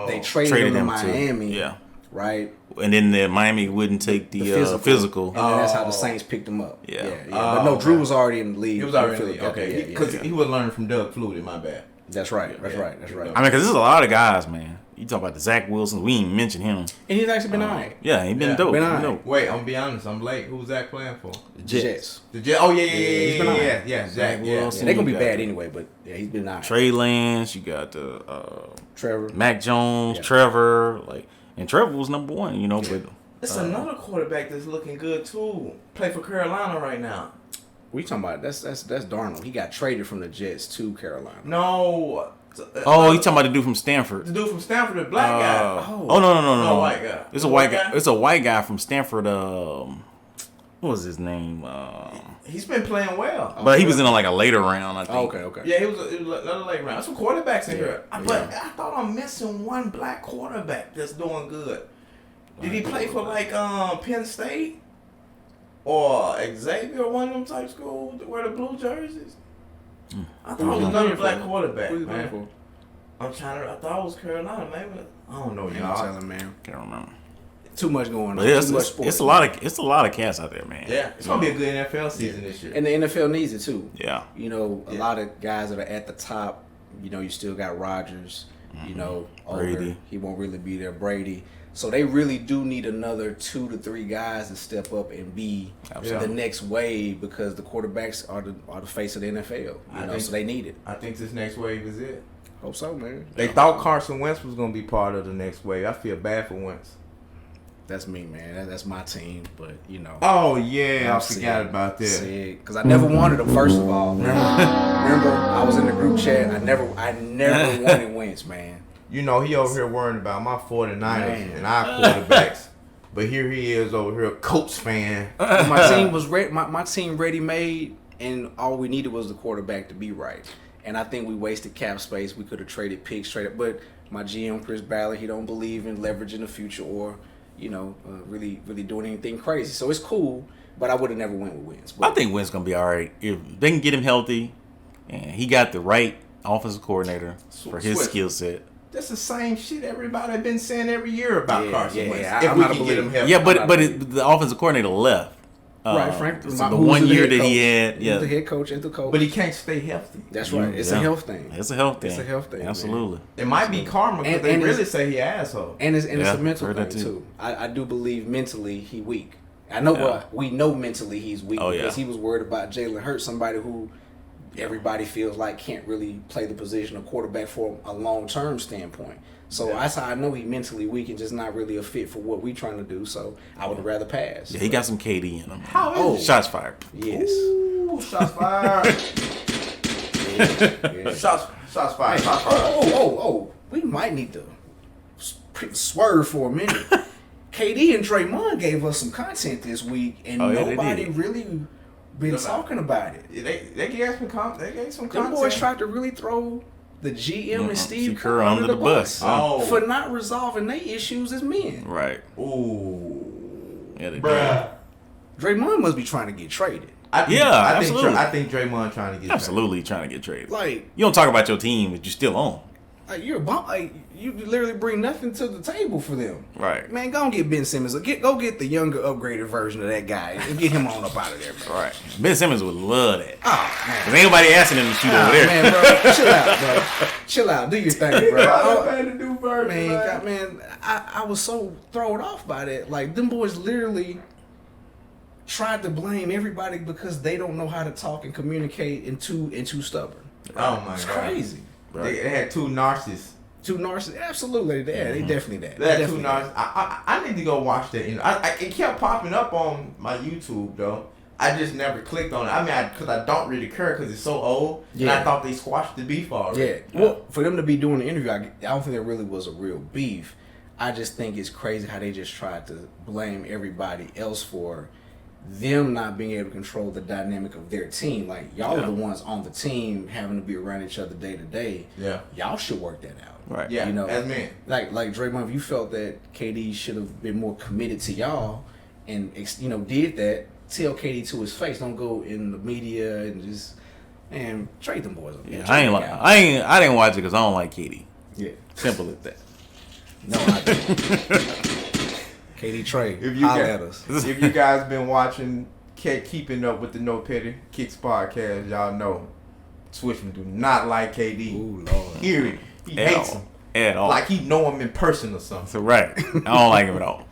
They traded him to Miami. Yeah. Right. And then Miami wouldn't take the physical. And then that's how the Saints picked him up. Yeah. But no, Drew was already in the league. He was already in the Phillip. league. Okay. Because he was learning from Doug Flutie, my bad. That's right. That's right. I mean, because there's a lot of guys, man. You talk about the Zach Wilson. We ain't mention him. And he's actually been all right. Yeah, he been dope. Been He all right. dope. Wait, I'm gonna be honest. I'm late. Who's Zach playing for? Jets. The Jets. Oh yeah, he's been all right. yeah. Zach Zach Wilson. They're going to be You got bad anyway, but yeah, he's been all right. Trey Lance. You got the Trevor. Mac Jones, Trevor. And Trevor was number one, but It's another quarterback that's looking good too. Play for Carolina right now. What you talking about? That's Darnold. He got traded from the Jets to Carolina. No. you talking about the dude from Stanford? The dude from Stanford, the black guy. No. White guy. It's a white guy. It's a white guy from Stanford. What was his name? He's been playing well. But he was in a later round, I think. Okay. Yeah, it was a late round. Some quarterbacks in here. But I thought I'm missing one black quarterback that's doing good. Did he play for Penn State? Or Xavier, or one of them type schools that wear the blue jerseys? I thought it was another black quarterback, man. I thought it was Carolina, maybe. I don't know, y'all. I'm telling, man. Can't remember. Too much going on. But it's, Too much it's, sports. it's a lot of cats out there, man. Yeah, it's gonna be a good NFL season this year. And the NFL needs it too. Yeah. A lot of guys that are at the top. You still got Rodgers. Brady. He won't really be there. Brady. So they really do need another 2 to 3 guys to step up and be the next wave because the quarterbacks are the face of the NFL. So they need it. I think this next wave is it. Hope so, man. They thought Carson Wentz was gonna be part of the next wave. I feel bad for Wentz. That's me, man. That's my team, but Oh yeah, I forgot about that. Because I never wanted him. First of all, remember, I was in the group chat. I never wanted Wentz, man. He over here worrying about my 49ers and our quarterbacks. But here he is over here, a Colts fan. My team was ready. My team ready made. and all we needed was the quarterback to be right. And I think we wasted cap space. We could have traded picks, but my GM Chris Ballard, he don't believe in leveraging the future or really doing anything crazy. So it's cool, but I would have never went with Wentz. But I think Wentz gonna be all right if they can get him healthy, and he got the right offensive coordinator for his skill set. That's the same shit everybody been saying every year about Carson Wentz. Yeah, if I'm we not can a get him believer. healthy. Yeah, but the offensive coordinator left. Right, Frank. So the one year that he had, He was the head coach and the coach. But he can't stay healthy. That's right. It's a health thing. It's a health thing. It's a health thing. Absolutely. Man. It might be karma because they really say he asshole. And it's a mental heard thing that too. I do believe mentally he weak. I know we know mentally he's weak because he was worried about Jalen Hurts, somebody who everybody feels like can't really play the position of quarterback for a long-term standpoint. So that's how I know he's mentally weak and just not really a fit for what we're trying to do. So I would rather pass. Yeah, he got some KD in him. How is it? Shots fired. Yes. Ooh, shots fired. Yeah. Shots fired. Shots fired. Oh. We might need to swerve for a minute. KD and Draymond gave us some content this week, and nobody really been talking about it. They gave some content. Them boys tried to really throw the GM and Steve Kerr under the bus. For not resolving their issues as men. Right. Ooh. Yeah, they Bruh. Draymond must be trying to get traded. absolutely. I think Draymond trying to get absolutely trying to get traded. Like, you don't talk about your team if you're still on. Like you're a bum. Like you literally bring nothing to the table for them. Right. Man, go and get Ben Simmons. Go get the younger, upgraded version of that guy and get him on up out of there, man. Right. Ben Simmons would love that. Oh man. Cause ain't nobody asking him to shoot over there. Man, bro, chill out, bro. Chill out. Do your thing, bro. Man, I was so thrown off by that. Like them boys literally tried to blame everybody because they don't know how to talk and communicate and too stubborn. Oh my It's God. crazy. They had two narcissists. Two narcissists, absolutely. They definitely that. They had two Definitely narcissists. I need to go watch that. It kept popping up on my YouTube though. I just never clicked on it. I mean, because I don't really care because it's so old. Yeah. And I thought they squashed the beef already. Yeah. Well, for them to be doing the interview, I don't think there really was a real beef. I just think it's crazy how they just tried to blame everybody else for them not being able to control the dynamic of their team. Like, y'all are the ones on the team having to be around each other day to day. Yeah. Y'all should work that out. Right. Yeah, you know, as men. Like Draymond, if you felt that KD should have been more committed to y'all and, did that, tell KD to his face. Don't go in the media and just, man, trade them boys. Yeah, I didn't watch it because I don't like KD. Yeah. Simple as that. No, I didn't. KD trade. If you guys been watching, keeping up with the NoPettiKicks podcast, y'all know Swishman do not like KD. Ooh, Lord. He hates him. At all. Like he know him in person or something. So right. I don't like him at all.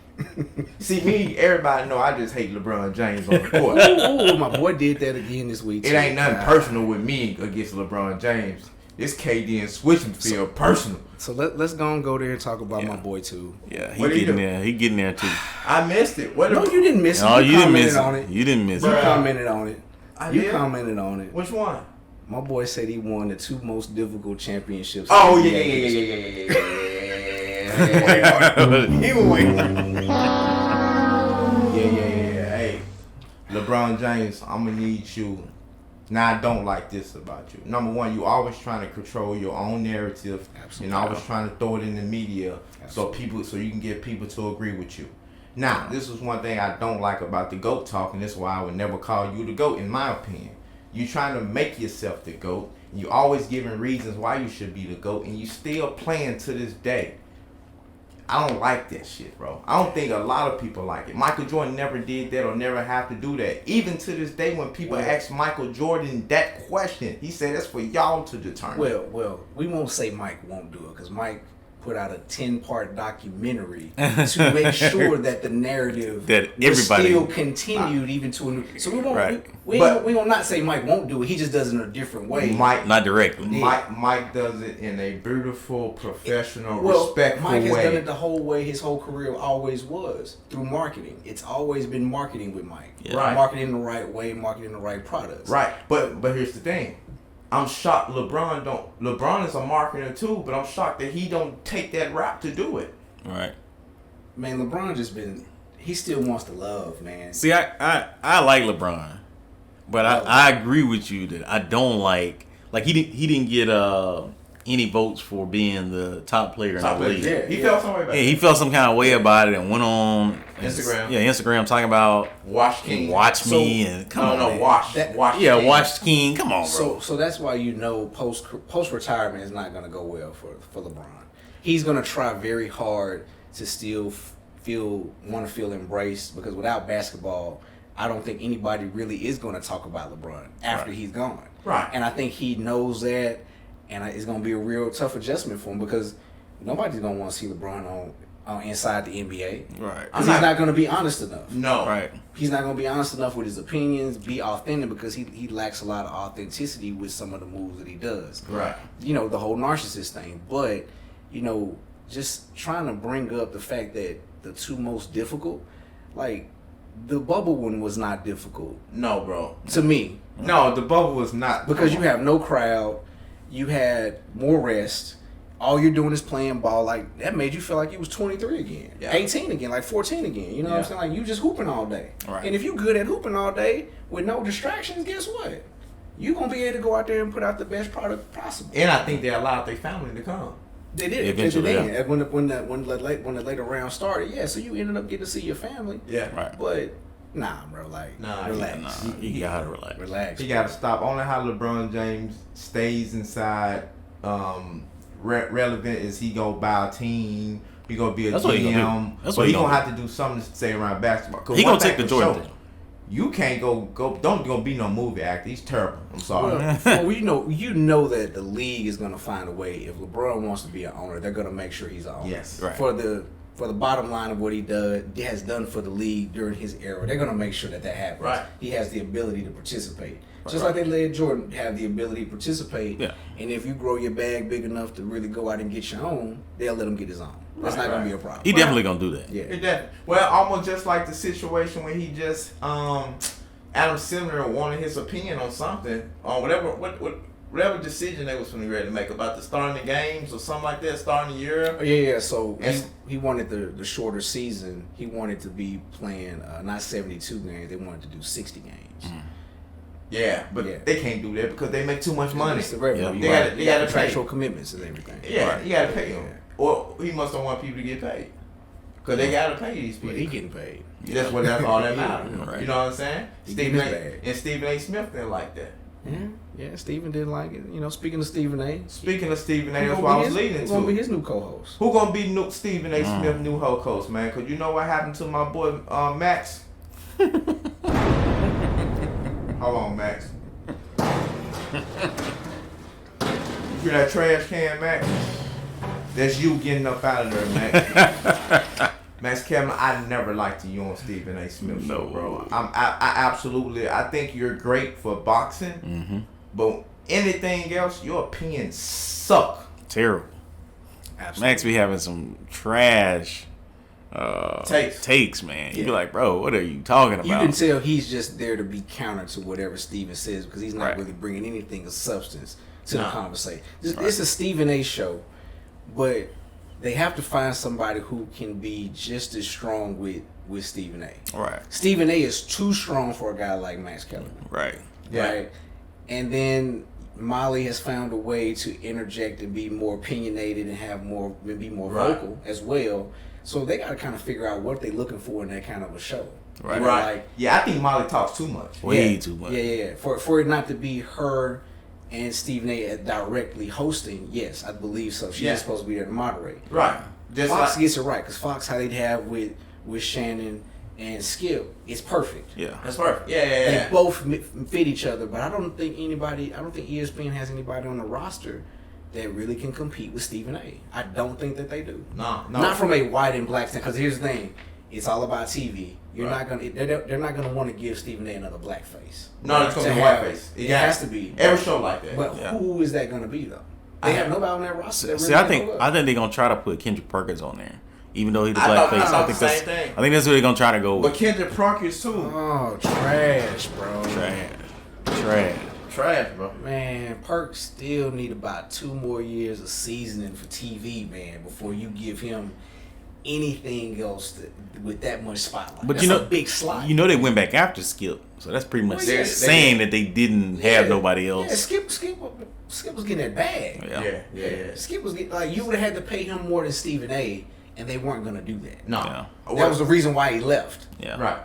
See, everybody know I just hate LeBron James on the court. Ooh, my boy did that again this week. It ain't nothing personal with me against LeBron James. It's KD and Swishman feel personal. So let's go there and talk about my boy too. Yeah, he getting there. He getting there too. I missed it. No, you didn't miss it. No, you didn't miss on it. You didn't miss You it. commented on it. You commented on it. Which one? My boy said he won the two most difficult championships. Oh in the yeah. NBA. He was waiting. Yeah. Hey, LeBron James, I'm gonna need you. Now I don't like this about you. Number one, you always trying to control your own narrative. Absolutely. You're always trying to throw it in the media so you can get people to agree with you. Now, this is one thing I don't like about the GOAT talk, and this is why I would never call you the GOAT, in my opinion. You trying to make yourself the GOAT. You always giving reasons why you should be the GOAT, and you still playing to this day. I don't like that shit, bro. I don't think a lot of people like it. Michael Jordan never did that or never have to do that. Even to this day, when people ask Michael Jordan that question, he said that's for y'all to determine. Well, we won't say Mike won't do it because Mike put out a 10-part documentary to make sure that the narrative that everybody still continued even to a new. So we won't. We will not say Mike won't do it. He just does it in a different way. Mike, not directly. Mike does it in a beautiful, professional, respectful way. Mike has done it the whole way. His whole career always was through marketing. It's always been marketing with Mike. Yeah. Right. Marketing the right way, marketing the right products. Right. But here's the thing. I'm shocked LeBron is a marketer too, but I'm shocked that he don't take that route to do it. Right. Man, LeBron he still wants the love, man. See, I like LeBron. But I agree with you that I don't like he didn't get any votes for being the top player in the league. Yeah, he felt some way about it. Yeah, he felt some kind of way about it and went on Instagram. Instagram talking about Watch King. Watch me and come on. Man. Watch. Yeah, King. Watch King. Come on, bro. So that's why post retirement is not going to go well for LeBron. He's going to try very hard to still want to feel embraced, because without basketball, I don't think anybody really is going to talk about LeBron after he's gone. Right. And I think he knows that, and it's going to be a real tough adjustment for him, because nobody's going to want to see LeBron on inside the NBA. Right. Because he's not going to be honest enough. No. Right. He's not going to be honest enough with his opinions, be authentic, because he lacks a lot of authenticity with some of the moves that he does. Right. You know, the whole narcissist thing. But, you know, just trying to bring up the fact that the two most difficult, like, the bubble one was not difficult. No, bro. To me. No, the bubble was not. Because you have no crowd, you had more rest, all you're doing is playing ball. Like, that made you feel like you was 23 again, 18 again, like 14 again. You know what I'm saying? Like, you just hooping all day. Right. And if you good at hooping all day with no distractions, guess what? You gonna be able to go out there and put out the best product possible. And I think they allowed their family to come. They did. Eventually, They did. When the later round started, so you ended up getting to see your family. Yeah. Right. But nah, bro, like, relax. You gotta relax. Relax. He got to stop. Only how LeBron James stays inside relevant is he go buy a team. He gonna be a That's what he GM. gonna do. That's but what he he gonna gonna have to do something to stay around basketball. He gonna take the Jordan thing. You can't go. Don't go be no movie actor. He's terrible. I'm sorry. Well, you know that the league is gonna find a way. If LeBron wants to be an owner, they're gonna make sure he's an owner. Yes. Right. For the bottom line of what he has done for the league during his era, they're gonna make sure that happens. Right. He has the ability to participate. Just Right. like they let Jordan have the ability to participate. Yeah. And if you grow your bag big enough to really go out and get your own, they'll let him get his own. That's not gonna be a problem. He definitely gonna do that. Yeah. Well, almost just like the situation when he just Adam Silver wanted his opinion on something on whatever decision they was going to be ready to make about the starting the games or something like that, starting the year. Yeah. So he wanted the shorter season. He wanted to be playing not 72 games. They wanted to do 60 games. Mm. Yeah, but they can't do that because they make too much money. It's the revenue. Yeah. They got contractual commitments and everything. Yeah, Right. you got to pay them. Or he must don't want people to get paid because they got to pay these people. But he getting paid. That's all that matters. Right. You know what I'm saying? He Stephen getting his bag. and Stephen A. Smith didn't like that. Yeah. Stephen didn't like it. You know, speaking of Stephen A. Speaking of Stephen A., that's what I was leading Who's gonna be to. his new co-host? Who gonna be Stephen A. Smith new host, man? Cause you know what happened to my boy Max. Hold on, Max. You hear that trash can, Max? That's you getting up out of there, Max. Max Kevin, I never liked you on Stephen A. Smith show, bro. I absolutely, I think you're great for boxing, but anything else, your opinions suck. Terrible. Absolutely. Max be having some trash takes, man. You be like, bro, what are you talking about? You can tell he's just there to be counter to whatever Stephen says because he's not Right. really bringing anything of substance to the conversation. It's a Stephen A. show, but they have to find somebody who can be just as strong with Stephen A. Right. Stephen A. is too strong for a guy like Max Kellerman. Right. Yeah. Right. And then Molly has found a way to interject and be more opinionated and be more Right. vocal as well. So they got to kind of figure out what they're looking for in that kind of a show. Right. You know, Right. like, Yeah, I think Molly talks too much. Way too much. Yeah. For it not to be her and Stephen A. directly hosting, yes, I believe so. She's supposed to be there to moderate. Right. Just Fox like, gets it right because Fox, how they'd have with Shannon and Skip, is perfect. Yeah. that's perfect. Yeah. They both fit each other, but I don't think ESPN has anybody on the roster that really can compete with Stephen A. I don't think that they do. No. Not from a white and black standpoint. Because here's the thing, it's all about TV. They're not gonna want to give Stephen A. another black face. No, it's gonna be whiteface. It has to be. Every show like that. But who is that gonna be though? They have nobody on that roster. That See, really I think can they're gonna try to put Kendrick Perkins on there, even though he's the I black thought- face. I thought I think the that's same thing. I think that's what they're gonna try to go But with. Kendrick Perkins too. Oh, trash, bro. Trash, bro. Man, Perk still need about 2 more years of seasoning for TV, man, before you give him anything else with that much spotlight. But that's a big slot. You know they went back after Skip, so that's pretty much saying that they didn't have nobody else. Yeah, Skip was getting that bag. Yeah. Skip was getting, like, you would have had to pay him more than Stephen A. and they weren't gonna do that. No, that was the reason why he left. Yeah, right.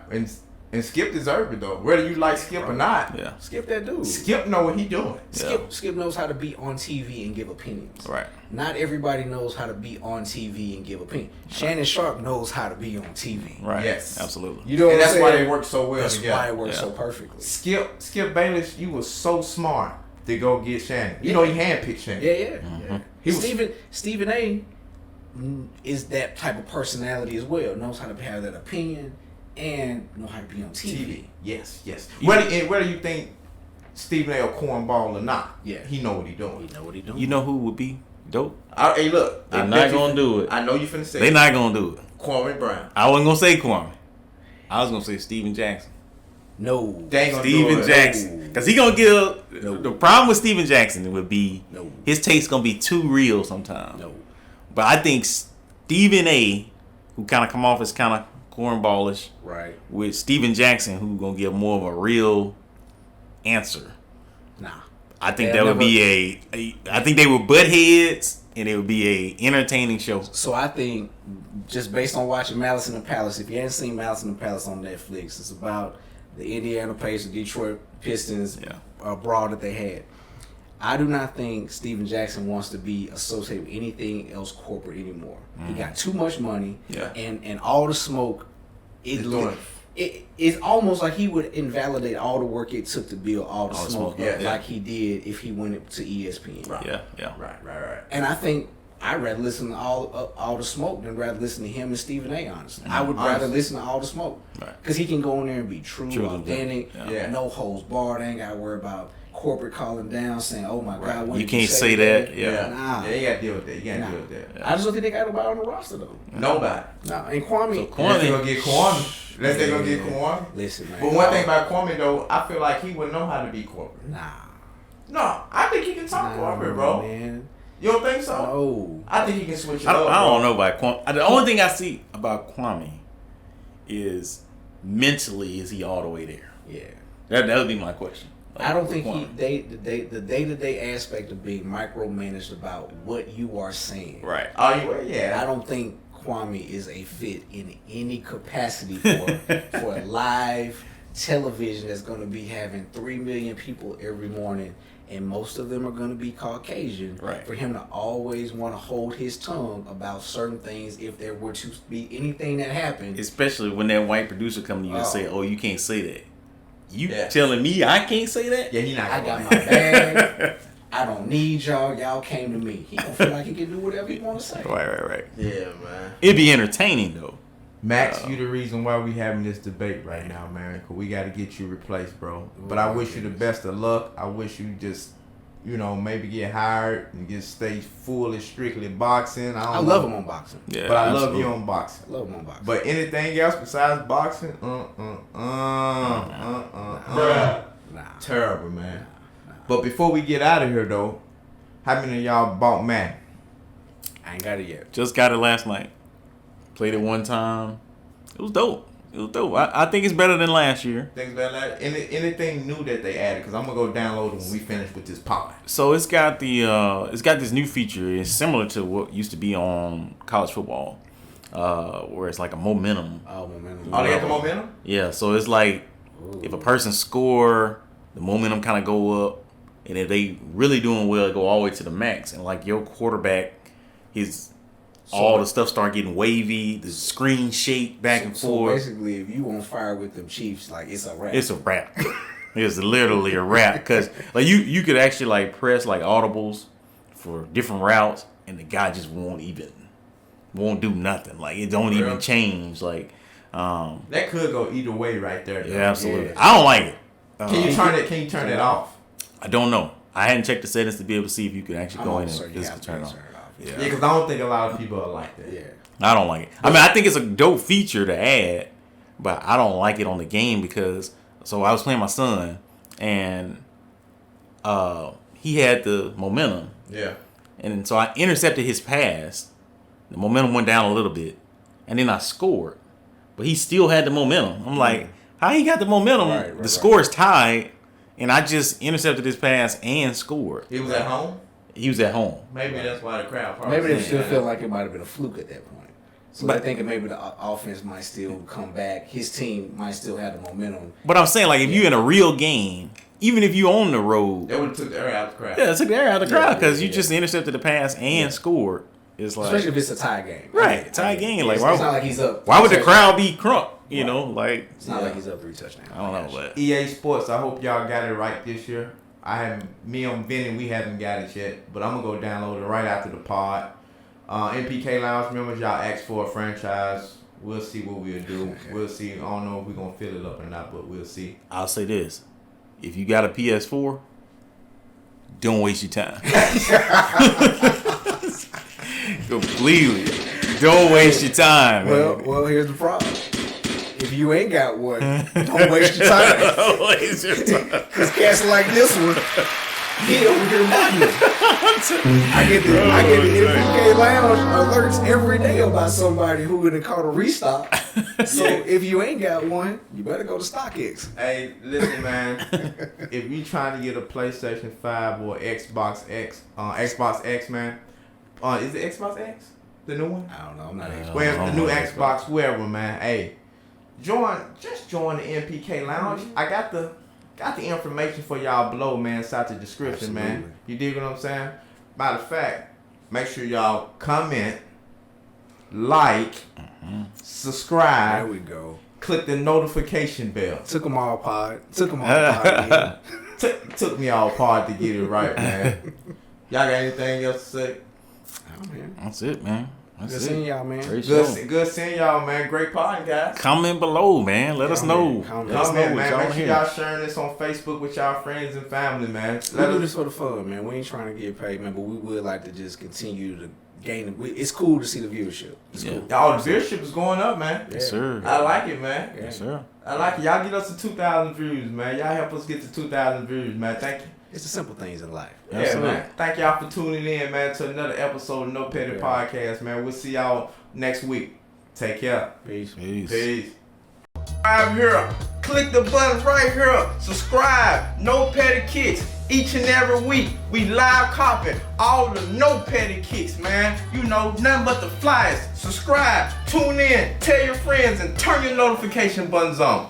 And Skip deserved it though. Whether you like Skip or not, Skip that dude. Skip know what he doing. Skip knows how to be on TV and give opinions. Right. Not everybody knows how to be on TV and give opinions. Shannon Sharp knows how to be on TV. Right. Yes, absolutely. You know, and that's why they work so well that's together. That's why it works so perfectly. Skip Bayless, you was so smart to go get Shannon. You know he handpicked Shannon. Yeah. Stephen A. is that type of personality as well. Knows how to have that opinion. And know how to be on TV. Yes. Whether you think Stephen A. or cornball or not, he know what he doing. You know who would be dope? Hey, look, they're not gonna do it. I know you finna say they're not gonna do it. Kwame Brown. I wasn't gonna say Kwame. I was gonna say Steven Jackson. No, they ain't gonna Steven do it. Jackson, because he gonna give. The problem with Steven Jackson would be his taste gonna be too real sometimes. But I think Stephen A., who kind of come off as kind of cornballish, right? With Steven Jackson, who gonna give more of a real answer. Nah, I think that would be I think they would butt heads, and it would be a entertaining show. So I think, just based on watching Malice in the Palace, if you haven't seen Malice in the Palace on Netflix, it's about the Indiana Pacers, Detroit Pistons brawl that they had. I do not think Steven Jackson wants to be associated with anything else corporate anymore. He got too much money, and all the smoke. It's almost like he would invalidate all the work it took to build all the smoke, like he did if he went to ESPN. Right. Right. And I think I'd rather listen to all the smoke than rather listen to him and Stephen A. Honestly, I would rather listen to all the smoke because he can go in there and be true authentic, no holds barred. Ain't got to worry about corporate calling down saying, "Oh my God, you can't say that." Nah. You got to deal with that. You got to deal with that. I just don't think they got nobody on the roster though. Nobody. Nah, and Kwame. Unless they gonna get Kwame. Unless they gonna get Kwame. Listen, man. But one thing about Kwame though, I feel like he wouldn't know how to be corporate. Nah. No, I think he can talk corporate, bro. Man. You don't think so? No. I think he can switch it up. I don't know about Kwame. The only thing I see about Kwame is mentally, is he all the way there? Yeah. That would be my question. I don't think the day-to-day aspect of being micromanaged about what you are saying. Right. Oh, yeah. I don't think Kwame is a fit in any capacity for live television that's going to be having 3 million people every morning, and most of them are going to be Caucasian. Right. For him to always want to hold his tongue about certain things if there were to be anything that happened. Especially when that white producer come to you and say, "Oh, you can't say that." You telling me I can't say that? Yeah, he not. I got my bag. I don't need y'all. Y'all came to me. He don't feel like he can do whatever he want to say. Right. Yeah, man. It'd be entertaining though. Max, you the reason why we having this debate right now, man. Cause we got to get you replaced, bro. But I wish you the best of luck. I wish you just, maybe get hired and just stay fully strictly boxing. I love him on boxing. Yeah, but I love you on boxing. I love him on boxing. But anything else besides boxing, terrible, man. But before we get out of here, though, how many of y'all bought Madden? I ain't got it yet. Just got it last night. Played it one time. It was dope. I think it's better than last year. Things better than last. Anything new that they added? Because I'm gonna go download it when we finish with this pod. So it's got this new feature. It's similar to what used to be on college football, where it's like a momentum. Oh, momentum. Oh, they got the momentum? Yeah. So it's like if a person score, the momentum kind of go up, and if they really doing well, it go all the way to the max. And like your quarterback, all the stuff start getting wavy, the screen shake back and forth. So basically, if you on fire with them Chiefs, like it's a wrap. It's a wrap. It's literally a wrap because like you could actually like press like audibles for different routes, and the guy just won't do nothing. Like it don't even change. Like that could go either way right there. Though. Yeah, absolutely. Yeah. I don't like it. Can you turn it off? I don't know. I hadn't checked the settings to be able to see if you could actually go in and physically turn it off. Yeah, because I don't think a lot of people are like that. Yeah, I don't like it. I mean, I think it's a dope feature to add, but I don't like it on the game because. So I was playing my son, and he had the momentum. Yeah. And so I intercepted his pass. The momentum went down a little bit, and then I scored, but he still had the momentum. I'm like, how he got the momentum? Right, the score is tied, and I just intercepted this pass and scored. He was at home? He was at home. Maybe that's why the crowd probably Maybe they saying still feel like it might have been a fluke at that point. So But- they're thinking maybe the offense might still come back. His team might still have the momentum. But I'm saying, like, if you're in a real game, even if you're on the road, They would have took the air out of the crowd. yeah, it took the air out of the crowd because yeah, you just intercepted the pass and scored. It's like, Especially if it's a tie game. right, tie game. Like, It's why, not like he's up. why would the 3 crowd be crunk? You know, like, It's not like he's up 3 touchdowns. I don't know, but EA Sports, I hope y'all got it right this year. Me and Vinny, we haven't got it yet, but I'm gonna go download it right after the pod. NPK Lounge members, y'all asked for a franchise. We'll see what we'll do. We'll see. I don't know if we're gonna fill it up or not, but we'll see. I'll say this: if you got a PS4, don't waste your time. Completely, don't waste your time. man. Well, here's the problem. If you ain't got one, don't waste your time. Don't waste your time. Because cats like this one, he over here mugging. I get the NPK Lounge alerts every day about somebody who would have caught a restock. So if you ain't got one, you better go to StockX. Hey, listen, man. If you trying to get a PlayStation 5 or Xbox X, man, is it Xbox X the new one? I don't know. I'm not Xbox. Well, the new know. Xbox, whoever, man. Hey, join the NPK Lounge. I got the information for y'all below, man. Inside the description, man. Absolutely. You dig what I'm saying? Matter of fact, make sure y'all comment, like, subscribe. There we go. Click the notification bell. Took them all pod. Yeah. Took me all part to get it right, man. Y'all got anything else to say? Oh, man. That's it, man. That's Good it. seeing y'all, man. Great show. Good seeing y'all, man. Great pod, guys. Comment below, man. Let us know. Comment. Let us know Comment, what man. y'all Make sure hear. y'all sharing this on Facebook with y'all friends and family, man. We do this for the fun, man. We ain't trying to get paid, man, but we would like to just continue to gain. It's cool to see the viewership. It's Yeah. cool. Y'all, the viewership is going up, man. Yes, sir. I like it, man. Yes, sir. I like it. Y'all get us to 2,000 views, man. Y'all help us get to 2,000 views, man. Thank you. It's the simple things in life. Yeah, Absolutely. man. Thank y'all for tuning in, man, to another episode of No Petty Podcast, man. We'll see y'all next week. Take care. Peace. Peace. Peace. Subscribe here. Click the button right here. Subscribe. No Petty Kicks. Each and every week, we live copy all the No Petty Kicks, man. You know, nothing but the flyers. Subscribe. Tune in. Tell your friends and turn your notification buttons on.